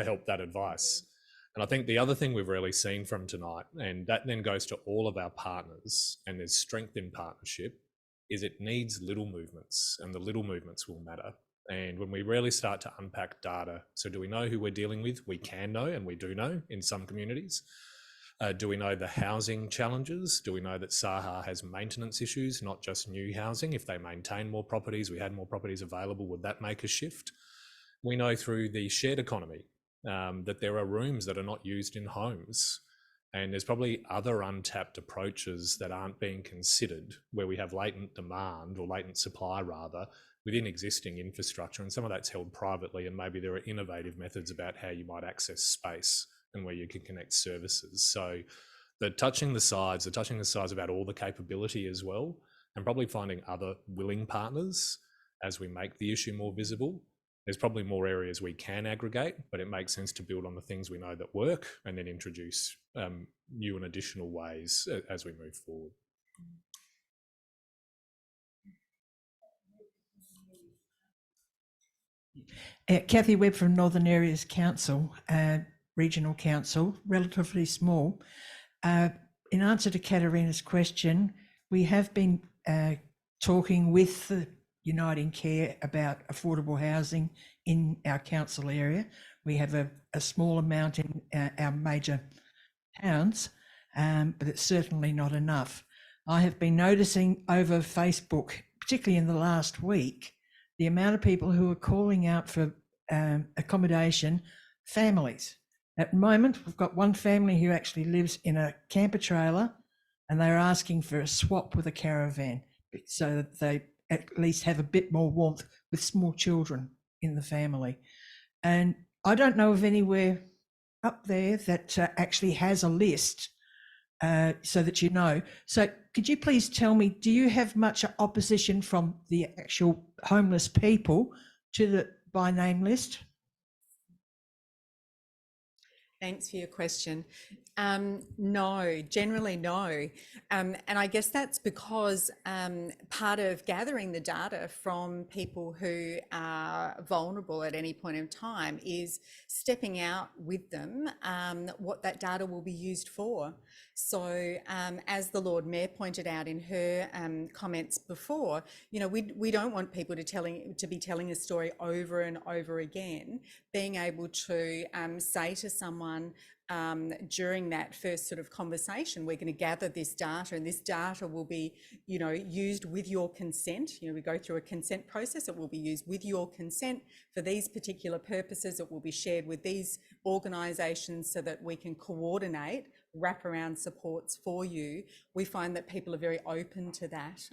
Speaker 8: help that advice. And I think the other thing we've really seen from tonight, and that then goes to all of our partners, and there's strength in partnership, is it needs little movements, and the little movements will matter. And when we really start to unpack data, so do we know who we're dealing with? We can know, and we do know in some communities. Do we know the housing challenges? Do we know that SAAEH has maintenance issues, not just new housing? If they maintain more properties, we had more properties available, would that make a shift? We know through the shared economy that there are rooms that are not used in homes. And there's probably other untapped approaches that aren't being considered, where we have latent demand, or latent supply rather, within existing infrastructure. And some of that's held privately, and maybe there are innovative methods about how you might access space and where you can connect services. So the touching the sides about all the capability as well, and probably finding other willing partners as we make the issue more visible. There's probably more areas we can aggregate, but it makes sense to build on the things we know that work, and then introduce new and additional ways as we move forward.
Speaker 6: Kathy Webb from Northern Areas Council, Regional Council, relatively small. In answer to Katarina's question, we have been talking with the Uniting Care about affordable housing in our council area. We have a small amount in our major towns, but it's certainly not enough. I have been noticing over Facebook, particularly in the last week, the amount of people who are calling out for accommodation, families. At the moment, we've got one family who actually lives in a camper trailer, and they're asking for a swap with a caravan so that they at least have a bit more warmth with small children in the family. And I don't know of anywhere up there that actually has a list so that you know. So could you please tell me, do you have much opposition from the actual homeless people to the by name list?
Speaker 4: Thanks for your question. No, generally no. And I guess that's because part of gathering the data from people who are vulnerable at any point in time is stepping out with them what that data will be used for. So as the Lord Mayor pointed out in her comments before, you know, we don't want people to be telling a story over and over again. Being able to say to someone during that first sort of conversation, we're going to gather this data, and this data will be, you know, used with your consent. You know, we go through a consent process. It will be used with your consent for these particular purposes. It will be shared with these organisations so that we can coordinate wraparound supports for you. We find that people are very open to that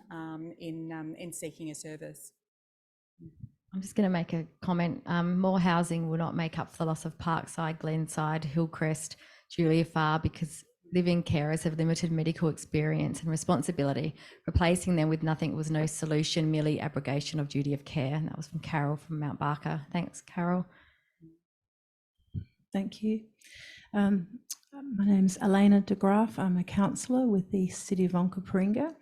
Speaker 4: in seeking a service.
Speaker 12: I'm just going to make a comment. More housing will not make up for the loss of Parkside, Glenside, Hillcrest, Julia Farr, because living carers have limited medical experience and responsibility. Replacing them with nothing was no solution, merely abrogation of duty of care. And that was from Carol from Mount Barker. Thanks, Carol.
Speaker 15: Thank you. My name's Elena de Graaf. I'm a councillor with the City of Onkaparinga.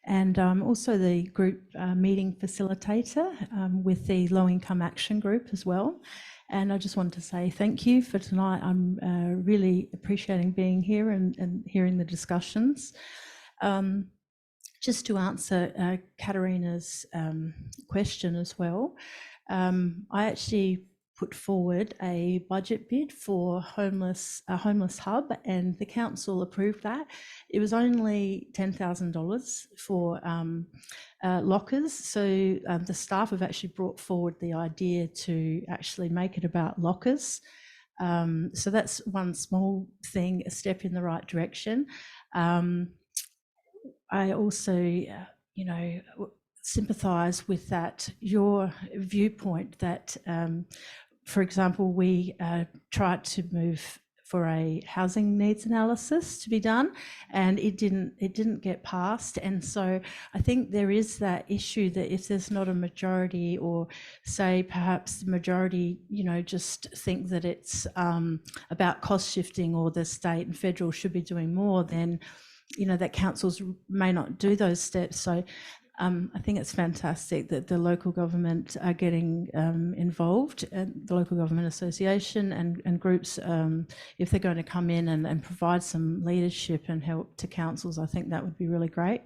Speaker 15: And I'm also the group meeting facilitator with the Low Income Action Group as well. And I just wanted to say thank you for tonight. I'm really appreciating being here and hearing the discussions. Just to answer Katarina's question as well, I actually put forward a budget bid for a homeless hub, and the council approved that. It was only $10,000 for lockers. So the staff have actually brought forward the idea to actually make it about lockers. So that's one small thing, a step in the right direction. I also, sympathise with that, your viewpoint that, for example, we tried to move for a housing needs analysis to be done, and it didn't get passed. And so I think there is that issue that if there's not a majority, or say perhaps the majority, just think that it's about cost shifting, or the state and federal should be doing more, then that councils may not do those steps. So I think it's fantastic that the local government are getting involved, and the local government association and groups, if they're going to come in and provide some leadership and help to councils, I think that would be really great.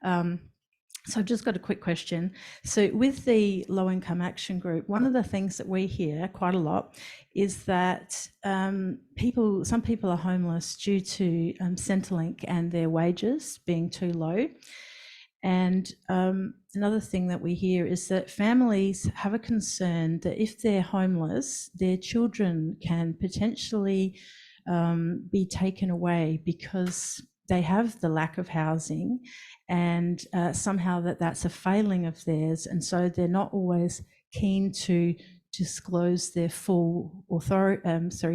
Speaker 15: So I've just got a quick question. So with the Low Income Action Group, one of the things that we hear quite a lot is that some people are homeless due to Centrelink and their wages being too low. And another thing that we hear is that families have a concern that if they're homeless, their children can potentially be taken away because they have the lack of housing, and somehow that's a failing of theirs. And so they're not always keen to disclose their full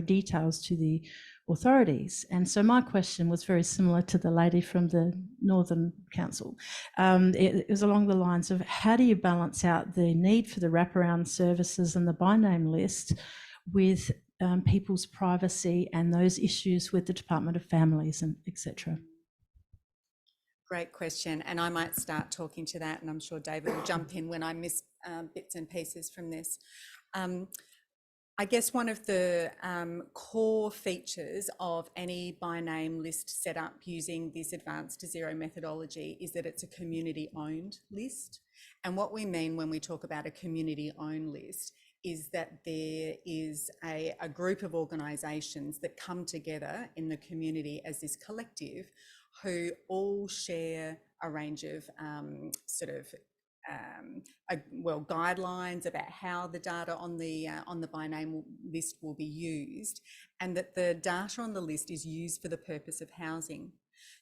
Speaker 15: details to the authorities. And so my question was very similar to the lady from the Northern Council. It was along the lines of, how do you balance out the need for the wraparound services and the by name list with people's privacy and those issues with the Department of Families and etc.?
Speaker 4: Great question, and I might start talking to that, and I'm sure David will jump in when I miss bits and pieces from this. I guess one of the core features of any by name list set up using this advanced to zero methodology is that it's a community owned list. And what we mean when we talk about a community owned list is that there is a group of organisations that come together in the community as this collective, who all share a range of guidelines about how the data on the by name list will be used, and that the data on the list is used for the purpose of housing.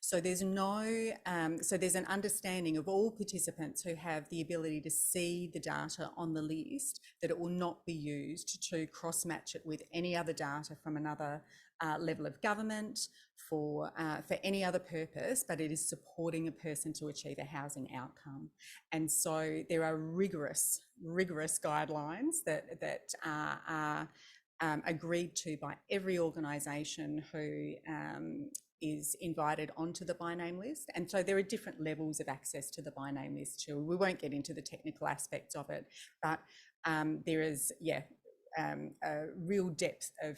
Speaker 4: So there's there's an understanding of all participants who have the ability to see the data on the list, that it will not be used to cross-match it with any other data from another level of government for any other purpose, but it is supporting a person to achieve a housing outcome. And so there are rigorous guidelines that are agreed to by every organisation who is invited onto the by name list. And so there are different levels of access to the by name list too. We won't get into the technical aspects of it, but there is, a real depth of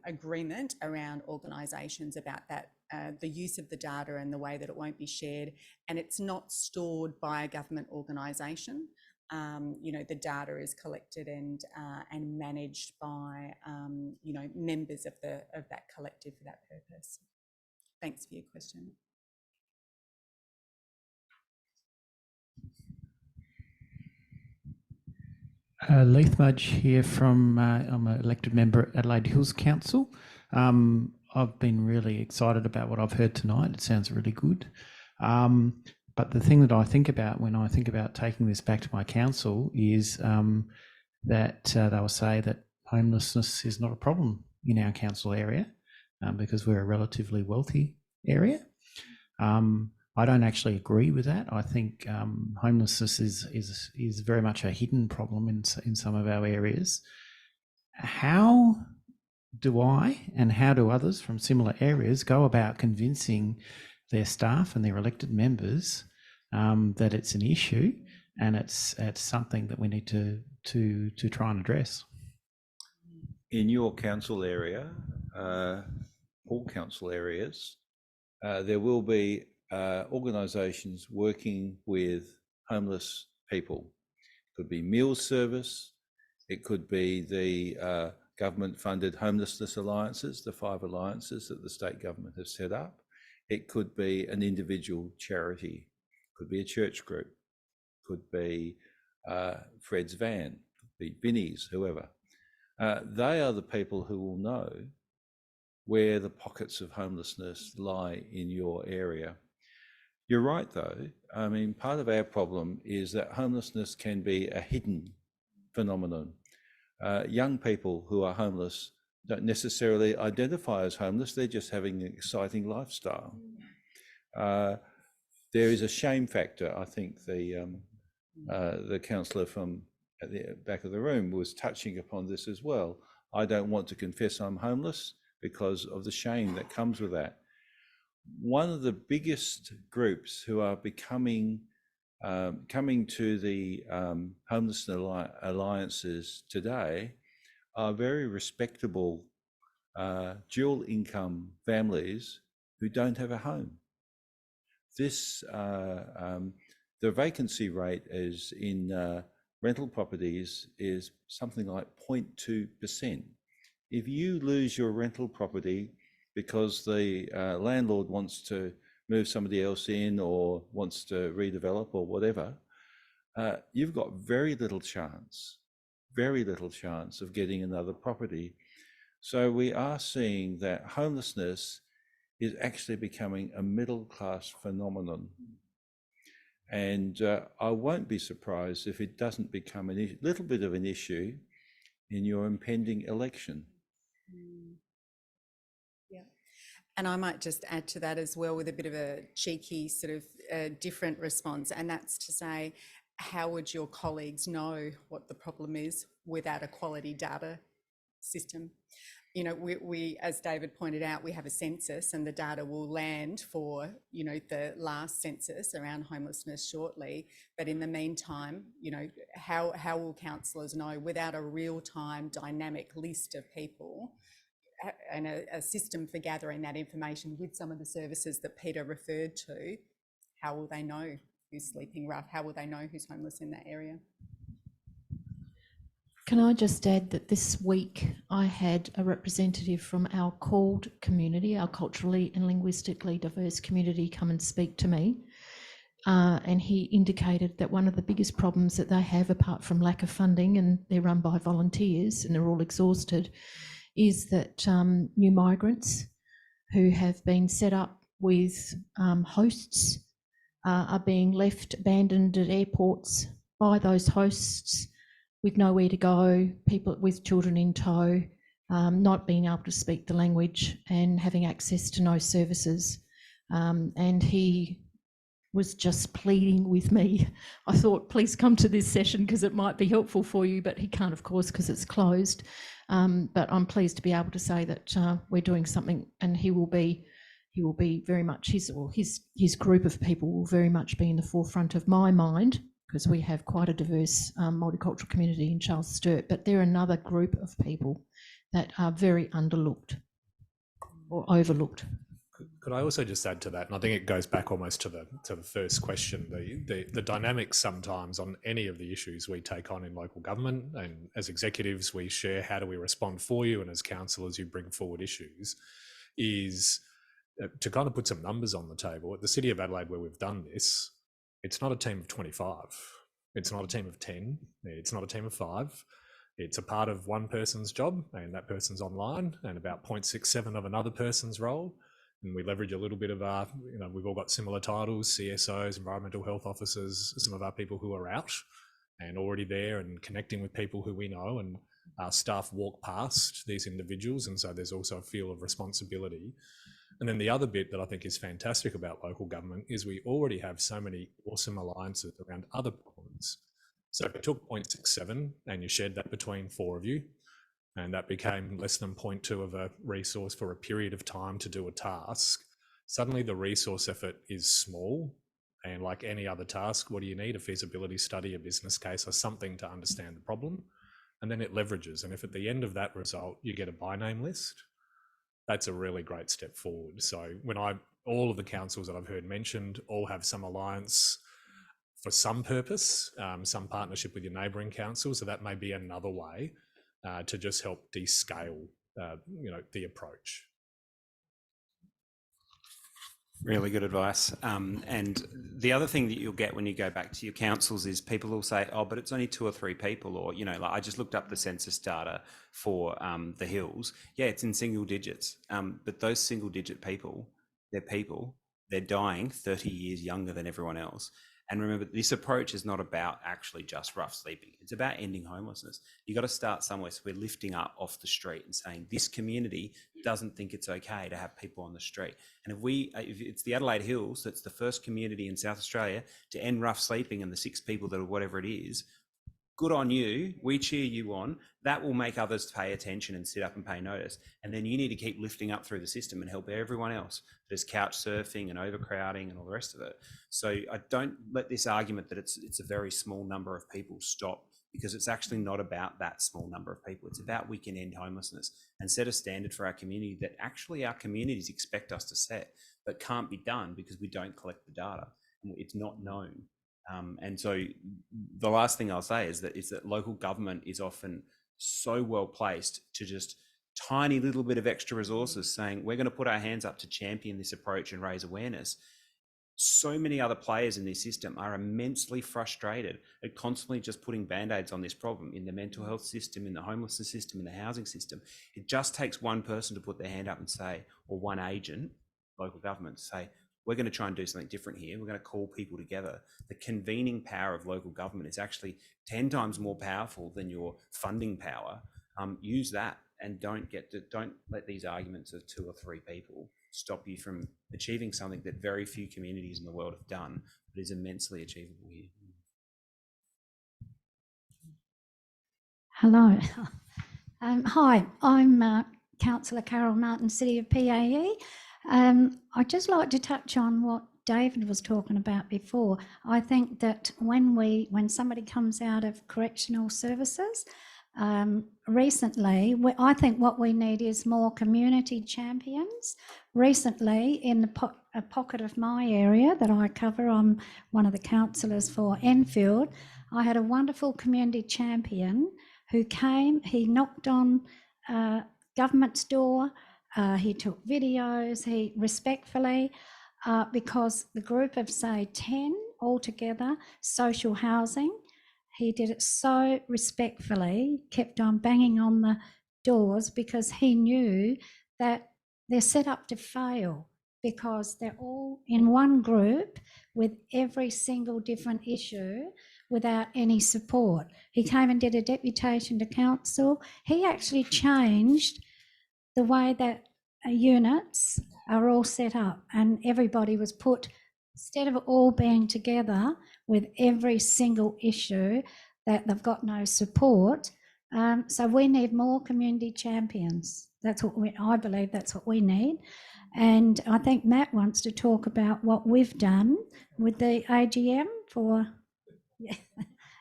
Speaker 4: agreement around organisations about that, the use of the data and the way that it won't be shared. And it's not stored by a government organisation. The data is collected and managed by members of that collective for that purpose. Thanks for your question.
Speaker 16: Leith Mudge here from, I'm an elected member at Adelaide Hills Council. I've been really excited about what I've heard tonight. It sounds really good. But the thing that I think about when I think about taking this back to my council is that they will say that homelessness is not a problem in our council area because we're a relatively wealthy area. I don't actually agree with that. I think homelessness is very much a hidden problem in some of our areas. How do I and how do others from similar areas go about convincing their staff and their elected members that it's an issue and it's something that we need to try and address?
Speaker 1: In your council area, all council areas, there will be organisations working with homeless people. It could be meals service, it could be the government-funded homelessness alliances, the 5 alliances that the state government has set up. It could be an individual charity, could be a church group, could be Fred's Van, could be Vinnie's, whoever. They are the people who will know where the pockets of homelessness lie in your area. You're right, though. I mean, part of our problem is that homelessness can be a hidden phenomenon. Young people who are homeless don't necessarily identify as homeless, they're just having an exciting lifestyle. There is a shame factor. I think the councillor from at the back of the room was touching upon this as well. I don't want to confess I'm homeless because of the shame that comes with that. One of the biggest groups who are coming to the homelessness alliances today are very respectable dual income families who don't have a home. This the vacancy rate is in rental properties is something like 0.2%. If you lose your rental property because the landlord wants to move somebody else in or wants to redevelop or whatever, you've got very little chance of getting another property. So we are seeing that homelessness is actually becoming a middle class phenomenon. And I won't be surprised if it doesn't become a little bit of an issue in your impending election.
Speaker 4: Yeah, and I might just add to that as well with a bit of a cheeky sort of different response, and that's to say, how would your colleagues know what the problem is without a quality data system? You know, we, as David pointed out, we have a census and the data will land for, you know, the last census around homelessness shortly. But in the meantime, you know, how will councillors know without a real-time dynamic list of people and a system for gathering that information with some of the services that Peter referred to? How will they know who's sleeping rough? How will they know who's homeless in that area?
Speaker 2: Can I just add that this week I had a representative from our CALD community, our culturally and linguistically diverse community, come and speak to me. and he indicated that one of the biggest problems that they have, apart from lack of funding, and they're run by volunteers and they're all exhausted, is that new migrants who have been set up with hosts are being left abandoned at airports by those hosts with nowhere to go, people with children in tow, not being able to speak the language and having access to no services. And he was just pleading with me. I thought, please come to this session because it might be helpful for you, but he can't, of course, because it's closed. But I'm pleased to be able to say that we're doing something, and he will be very much, his group of people will very much be in the forefront of my mind, because we have quite a diverse multicultural community in Charles Sturt, but they're another group of people that are very underlooked or overlooked.
Speaker 8: Could I also just add to that, and I think it goes back almost to the first question, the dynamics sometimes on any of the issues we take on in local government, and as executives we share how do we respond for you, and as councillors you bring forward issues, is to kind of put some numbers on the table. At the City of Adelaide where we've done this, it's not a team of 25, it's not a team of 10, it's not a team of 5. It's a part of one person's job, and that person's online, and about 0.67 of another person's role. And we leverage a little bit of our, we've all got similar titles, CSOs, environmental health officers, some of our people who are out and already there and connecting with people who we know, and our staff walk past these individuals. And so there's also a feel of responsibility. And then the other bit that I think is fantastic about local government is we already have so many awesome alliances around other problems. So if you took 0.67 and you shared that between 4 of you, and that became less than 0.2 of a resource for a period of time to do a task, suddenly the resource effort is small. And like any other task, what do you need? A feasibility study, a business case, or something to understand the problem. And then it leverages. And if at the end of that result, you get a by name list, that's a really great step forward. So all of the councils that I've heard mentioned all have some alliance for some purpose, some partnership with your neighbouring council. So that may be another way to just help descale, the approach.
Speaker 3: Really good advice. And the other thing that you'll get when you go back to your councils is people will say, oh, but it's only 2 or 3 people, or, like I just looked up the census data for the Hills. Yeah, it's in single digits. But those single digit people, they're dying 30 years younger than everyone else. And remember, this approach is not about actually just rough sleeping. It's about ending homelessness. You got to start somewhere. So we're lifting up off the street and saying this community doesn't think it's okay to have people on the street. And if it's the Adelaide Hills, that's the first community in South Australia to end rough sleeping, and the 6 people that are whatever it is, good on you. We cheer you on. That will make others pay attention and sit up and pay notice. And then you need to keep lifting up through the system and help everyone else. There's couch surfing and overcrowding and all the rest of it. So I don't let this argument that it's a very small number of people stop, because it's actually not about that small number of people. It's about we can end homelessness and set a standard for our community that actually our communities expect us to set, but can't be done because we don't collect the data and it's not known. And so the last thing I'll say is that local government is often so well placed to just tiny little bit of extra resources saying we're going to put our hands up to champion this approach and raise awareness. So many other players in this system are immensely frustrated at constantly just putting band-aids on this problem in the mental health system, in the homelessness system, in the housing system. It just takes one person to put their hand up and say, or one agent, local government, to say, we're going to try and do something different here. We're going to call people together. The convening power of local government is actually 10 times more powerful than your funding power. Use that, and don't let these arguments of 2 or 3 people stop you from achieving something that very few communities in the world have done, but is immensely achievable here.
Speaker 17: Hello. Hi, I'm Councillor Carol Martin, City of PAE. I'd just like to touch on what David was talking about before. I think that when somebody comes out of correctional services, recently, I think what we need is more community champions. Recently, in a pocket of my area that I cover, I'm one of the councillors for Enfield, I had a wonderful community champion who came, he knocked on government's door, he took videos, he respectfully, because the group of say 10 all together, social housing. He did it so respectfully, kept on banging on the doors because he knew that they're set up to fail because they're all in one group with every single different issue without any support. He came and did a deputation to council. He actually changed the way that units are all set up, and everybody was put, instead of all being together with every single issue that they've got no support. So we need more community champions. That's what I believe that's what we need. And I think Matt wants to talk about what we've done with the AGM for.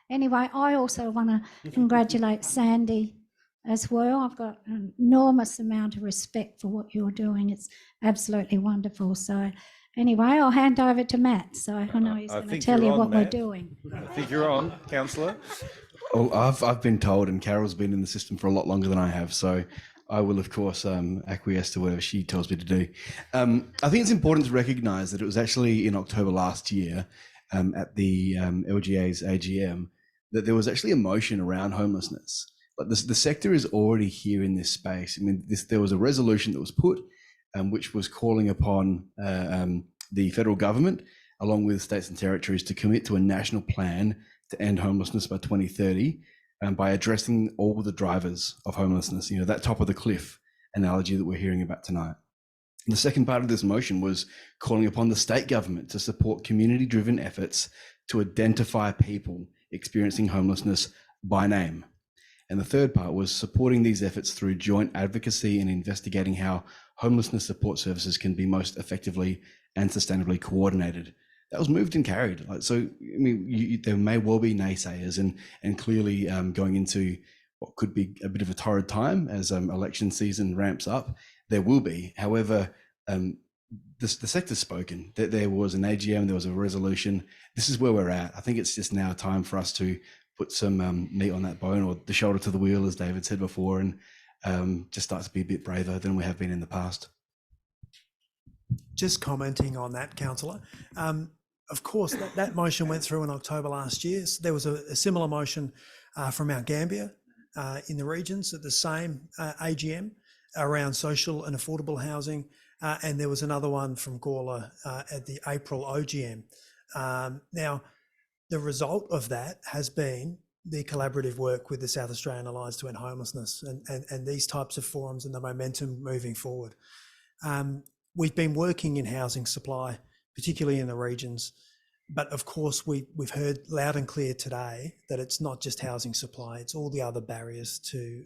Speaker 17: Anyway, I also want to congratulate Sandy as well. I've got an enormous amount of respect for what you're doing. It's absolutely wonderful. So anyway, I'll hand over to Matt. So I know he's going to tell you what we're doing.
Speaker 1: I think you're on, Councillor.
Speaker 9: Oh, I've been told, and Carol's been in the system for a lot longer than I have, so I will, of course, acquiesce to whatever she tells me to do. I think it's important to recognise that it was actually in October last year at the LGA's AGM that there was actually a motion around homelessness. But the sector is already here in this space. I mean, there was a resolution that was put, which was calling upon the federal government, along with states and territories, to commit to a national plan to end homelessness by 2030, by addressing all the drivers of homelessness. You know, that top of the cliff analogy that we're hearing about tonight. And the second part of this motion was calling upon the state government to support community-driven efforts to identify people experiencing homelessness by name. And the third part was supporting these efforts through joint advocacy and investigating how homelessness support services can be most effectively and sustainably coordinated. That was moved and carried. So, I mean, there may well be naysayers, and clearly going into what could be a bit of a torrid time as election season ramps up, there will be. However, the sector's spoken. There was an AGM, there was a resolution. This is where we're at. I think it's just now time for us to put some meat on that bone, or the shoulder to the wheel, as David said before, and just start to be a bit braver than we have been in the past.
Speaker 10: Just commenting on that, Councillor. Of course, that motion went through in October last year. So there was a similar motion from Mount Gambier in the regions at the same AGM around social and affordable housing. And there was another one from Gawler at the April OGM. Now, the result of that has been the collaborative work with the South Australian Alliance to End Homelessness and these types of forums and the momentum moving forward. We've been working in housing supply, particularly in the regions, but of course we've heard loud and clear today that it's not just housing supply, it's all the other barriers to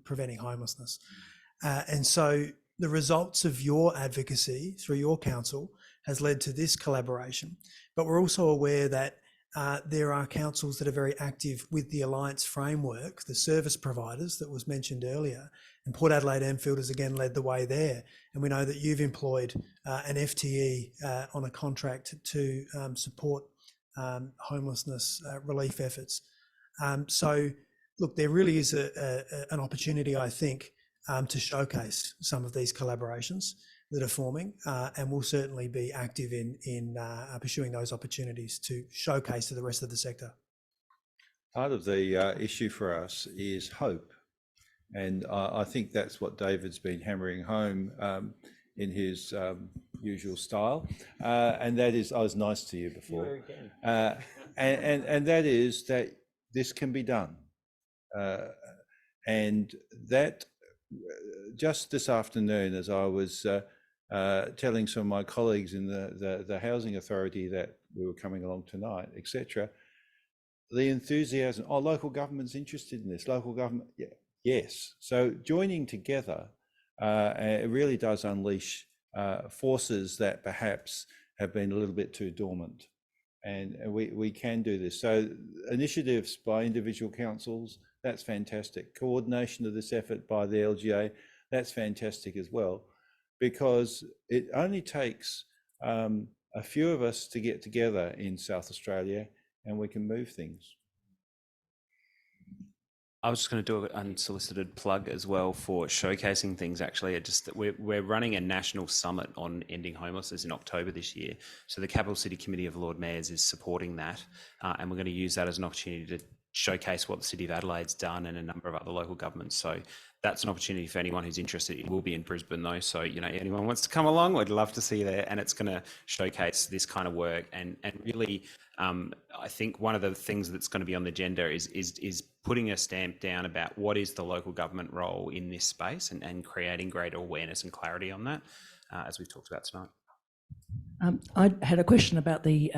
Speaker 10: preventing homelessness. And so the results of your advocacy through your council has led to this collaboration, but we're also aware that there are councils that are very active with the Alliance framework, the service providers that was mentioned earlier, and Port Adelaide Enfield has again led the way there. And we know that you've employed an FTE on a contract to support homelessness relief efforts. So look, there really is an opportunity, I think, to showcase some of these collaborations that are forming, and we'll certainly be active in pursuing those opportunities to showcase to the rest of the sector.
Speaker 1: Part of the issue for us is hope, and I think that's what David's been hammering home in his usual style, and that is, I was nice to you before, and that is that this can be done, and that just this afternoon, as I was telling some of my colleagues in the housing authority that we were coming along tonight, etc., the enthusiasm, oh, local government's interested in this, local government, yeah, yes. So joining together, it really does unleash forces that perhaps have been a little bit too dormant, and we can do this. So initiatives by individual councils, that's fantastic. Coordination of this effort by the LGA, that's fantastic as well, because it only takes a few of us to get together in South Australia and we can move things.
Speaker 3: I was just going to do an unsolicited plug as well for showcasing things. Actually, we're running a national summit on ending homelessness in October this year. So the Capital City Committee of Lord Mayors is supporting that, and we're going to use that as an opportunity to showcase what the City of Adelaide's done and a number of other local governments. So that's an opportunity for anyone who's interested. It will be in Brisbane though, so anyone wants to come along, we'd love to see you there. And it's going to showcase this kind of work and really. I think one of the things that's going to be on the agenda is putting a stamp down about what is the local government role in this space and creating greater awareness and clarity on that, as we've talked about tonight.
Speaker 7: I had a question about the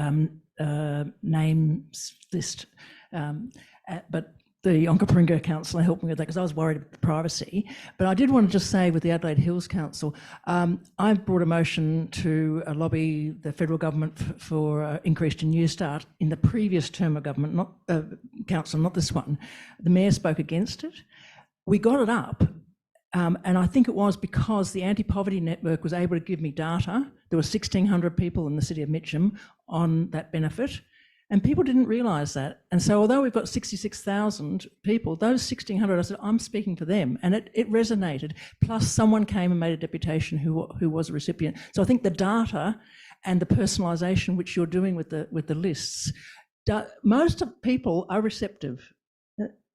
Speaker 7: names list, but the Onkaparinga councillor helped me with that because I was worried about privacy. But I did want to just say with the Adelaide Hills Council, I brought a motion to lobby the federal government for increased in Newstart in the previous term of government, not council, not this one. The mayor spoke against it. We got it up. And I think it was because the Anti-Poverty Network was able to give me data. There were 1,600 people in the city of Mitcham on that benefit, and people didn't realise that. And so although we've got 66,000 people, those 1,600, I said, I'm speaking for them. And it resonated. Plus someone came and made a deputation who was a recipient. So I think the data and the personalisation which you're doing with the lists, most of people are receptive.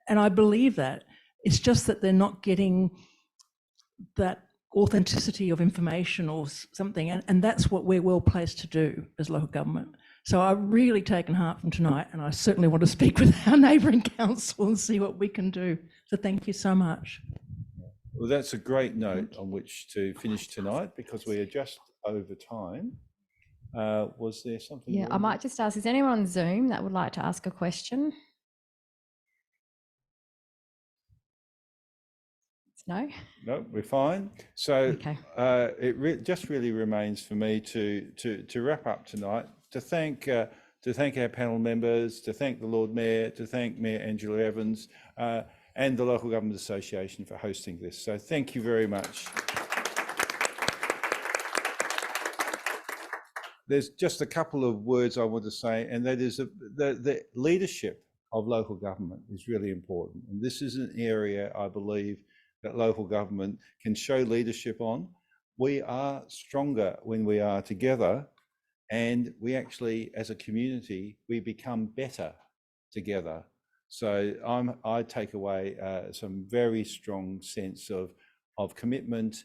Speaker 7: And I believe that. It's just that they're not getting that authenticity of information or something, and that's what we're well placed to do as local government. So I've really taken heart from tonight, and I certainly want to speak with our neighbouring council and see what we can do. So thank you so much.
Speaker 1: Well, that's a great note on which to finish tonight because we are just over time. Was there something?
Speaker 12: Yeah, I might just ask, is anyone on Zoom that would like to ask a question? No? No,
Speaker 1: we're fine. So it just really remains for me to wrap up tonight, to thank our panel members, to thank the Lord Mayor, to thank Mayor Angela Evans and the Local Government Association for hosting this. So thank you very much. There's just a couple of words I want to say, and that is the leadership of local government is really important. And this is an area I believe that local government can show leadership on. We are stronger when we are together, and we actually, as a community, we become better together. So I take away some very strong sense of commitment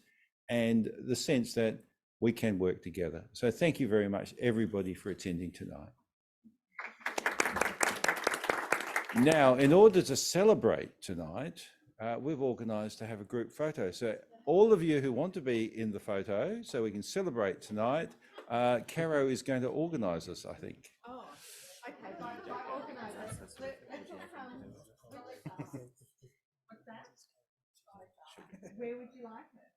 Speaker 1: and the sense that we can work together. So thank you very much, everybody, for attending tonight. Now, in order to celebrate tonight, we've organised to have a group photo. So all of you who want to be in the photo so we can celebrate tonight, Caro is going to organise us, I think.
Speaker 2: Oh, okay. By organisers, let's what's that? Where would you like it?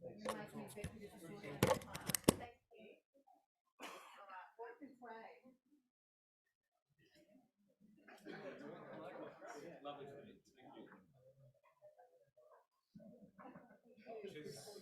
Speaker 2: You make me executive assistant. Thank you. All right, what's this way? Lovely to meet you. Thank you.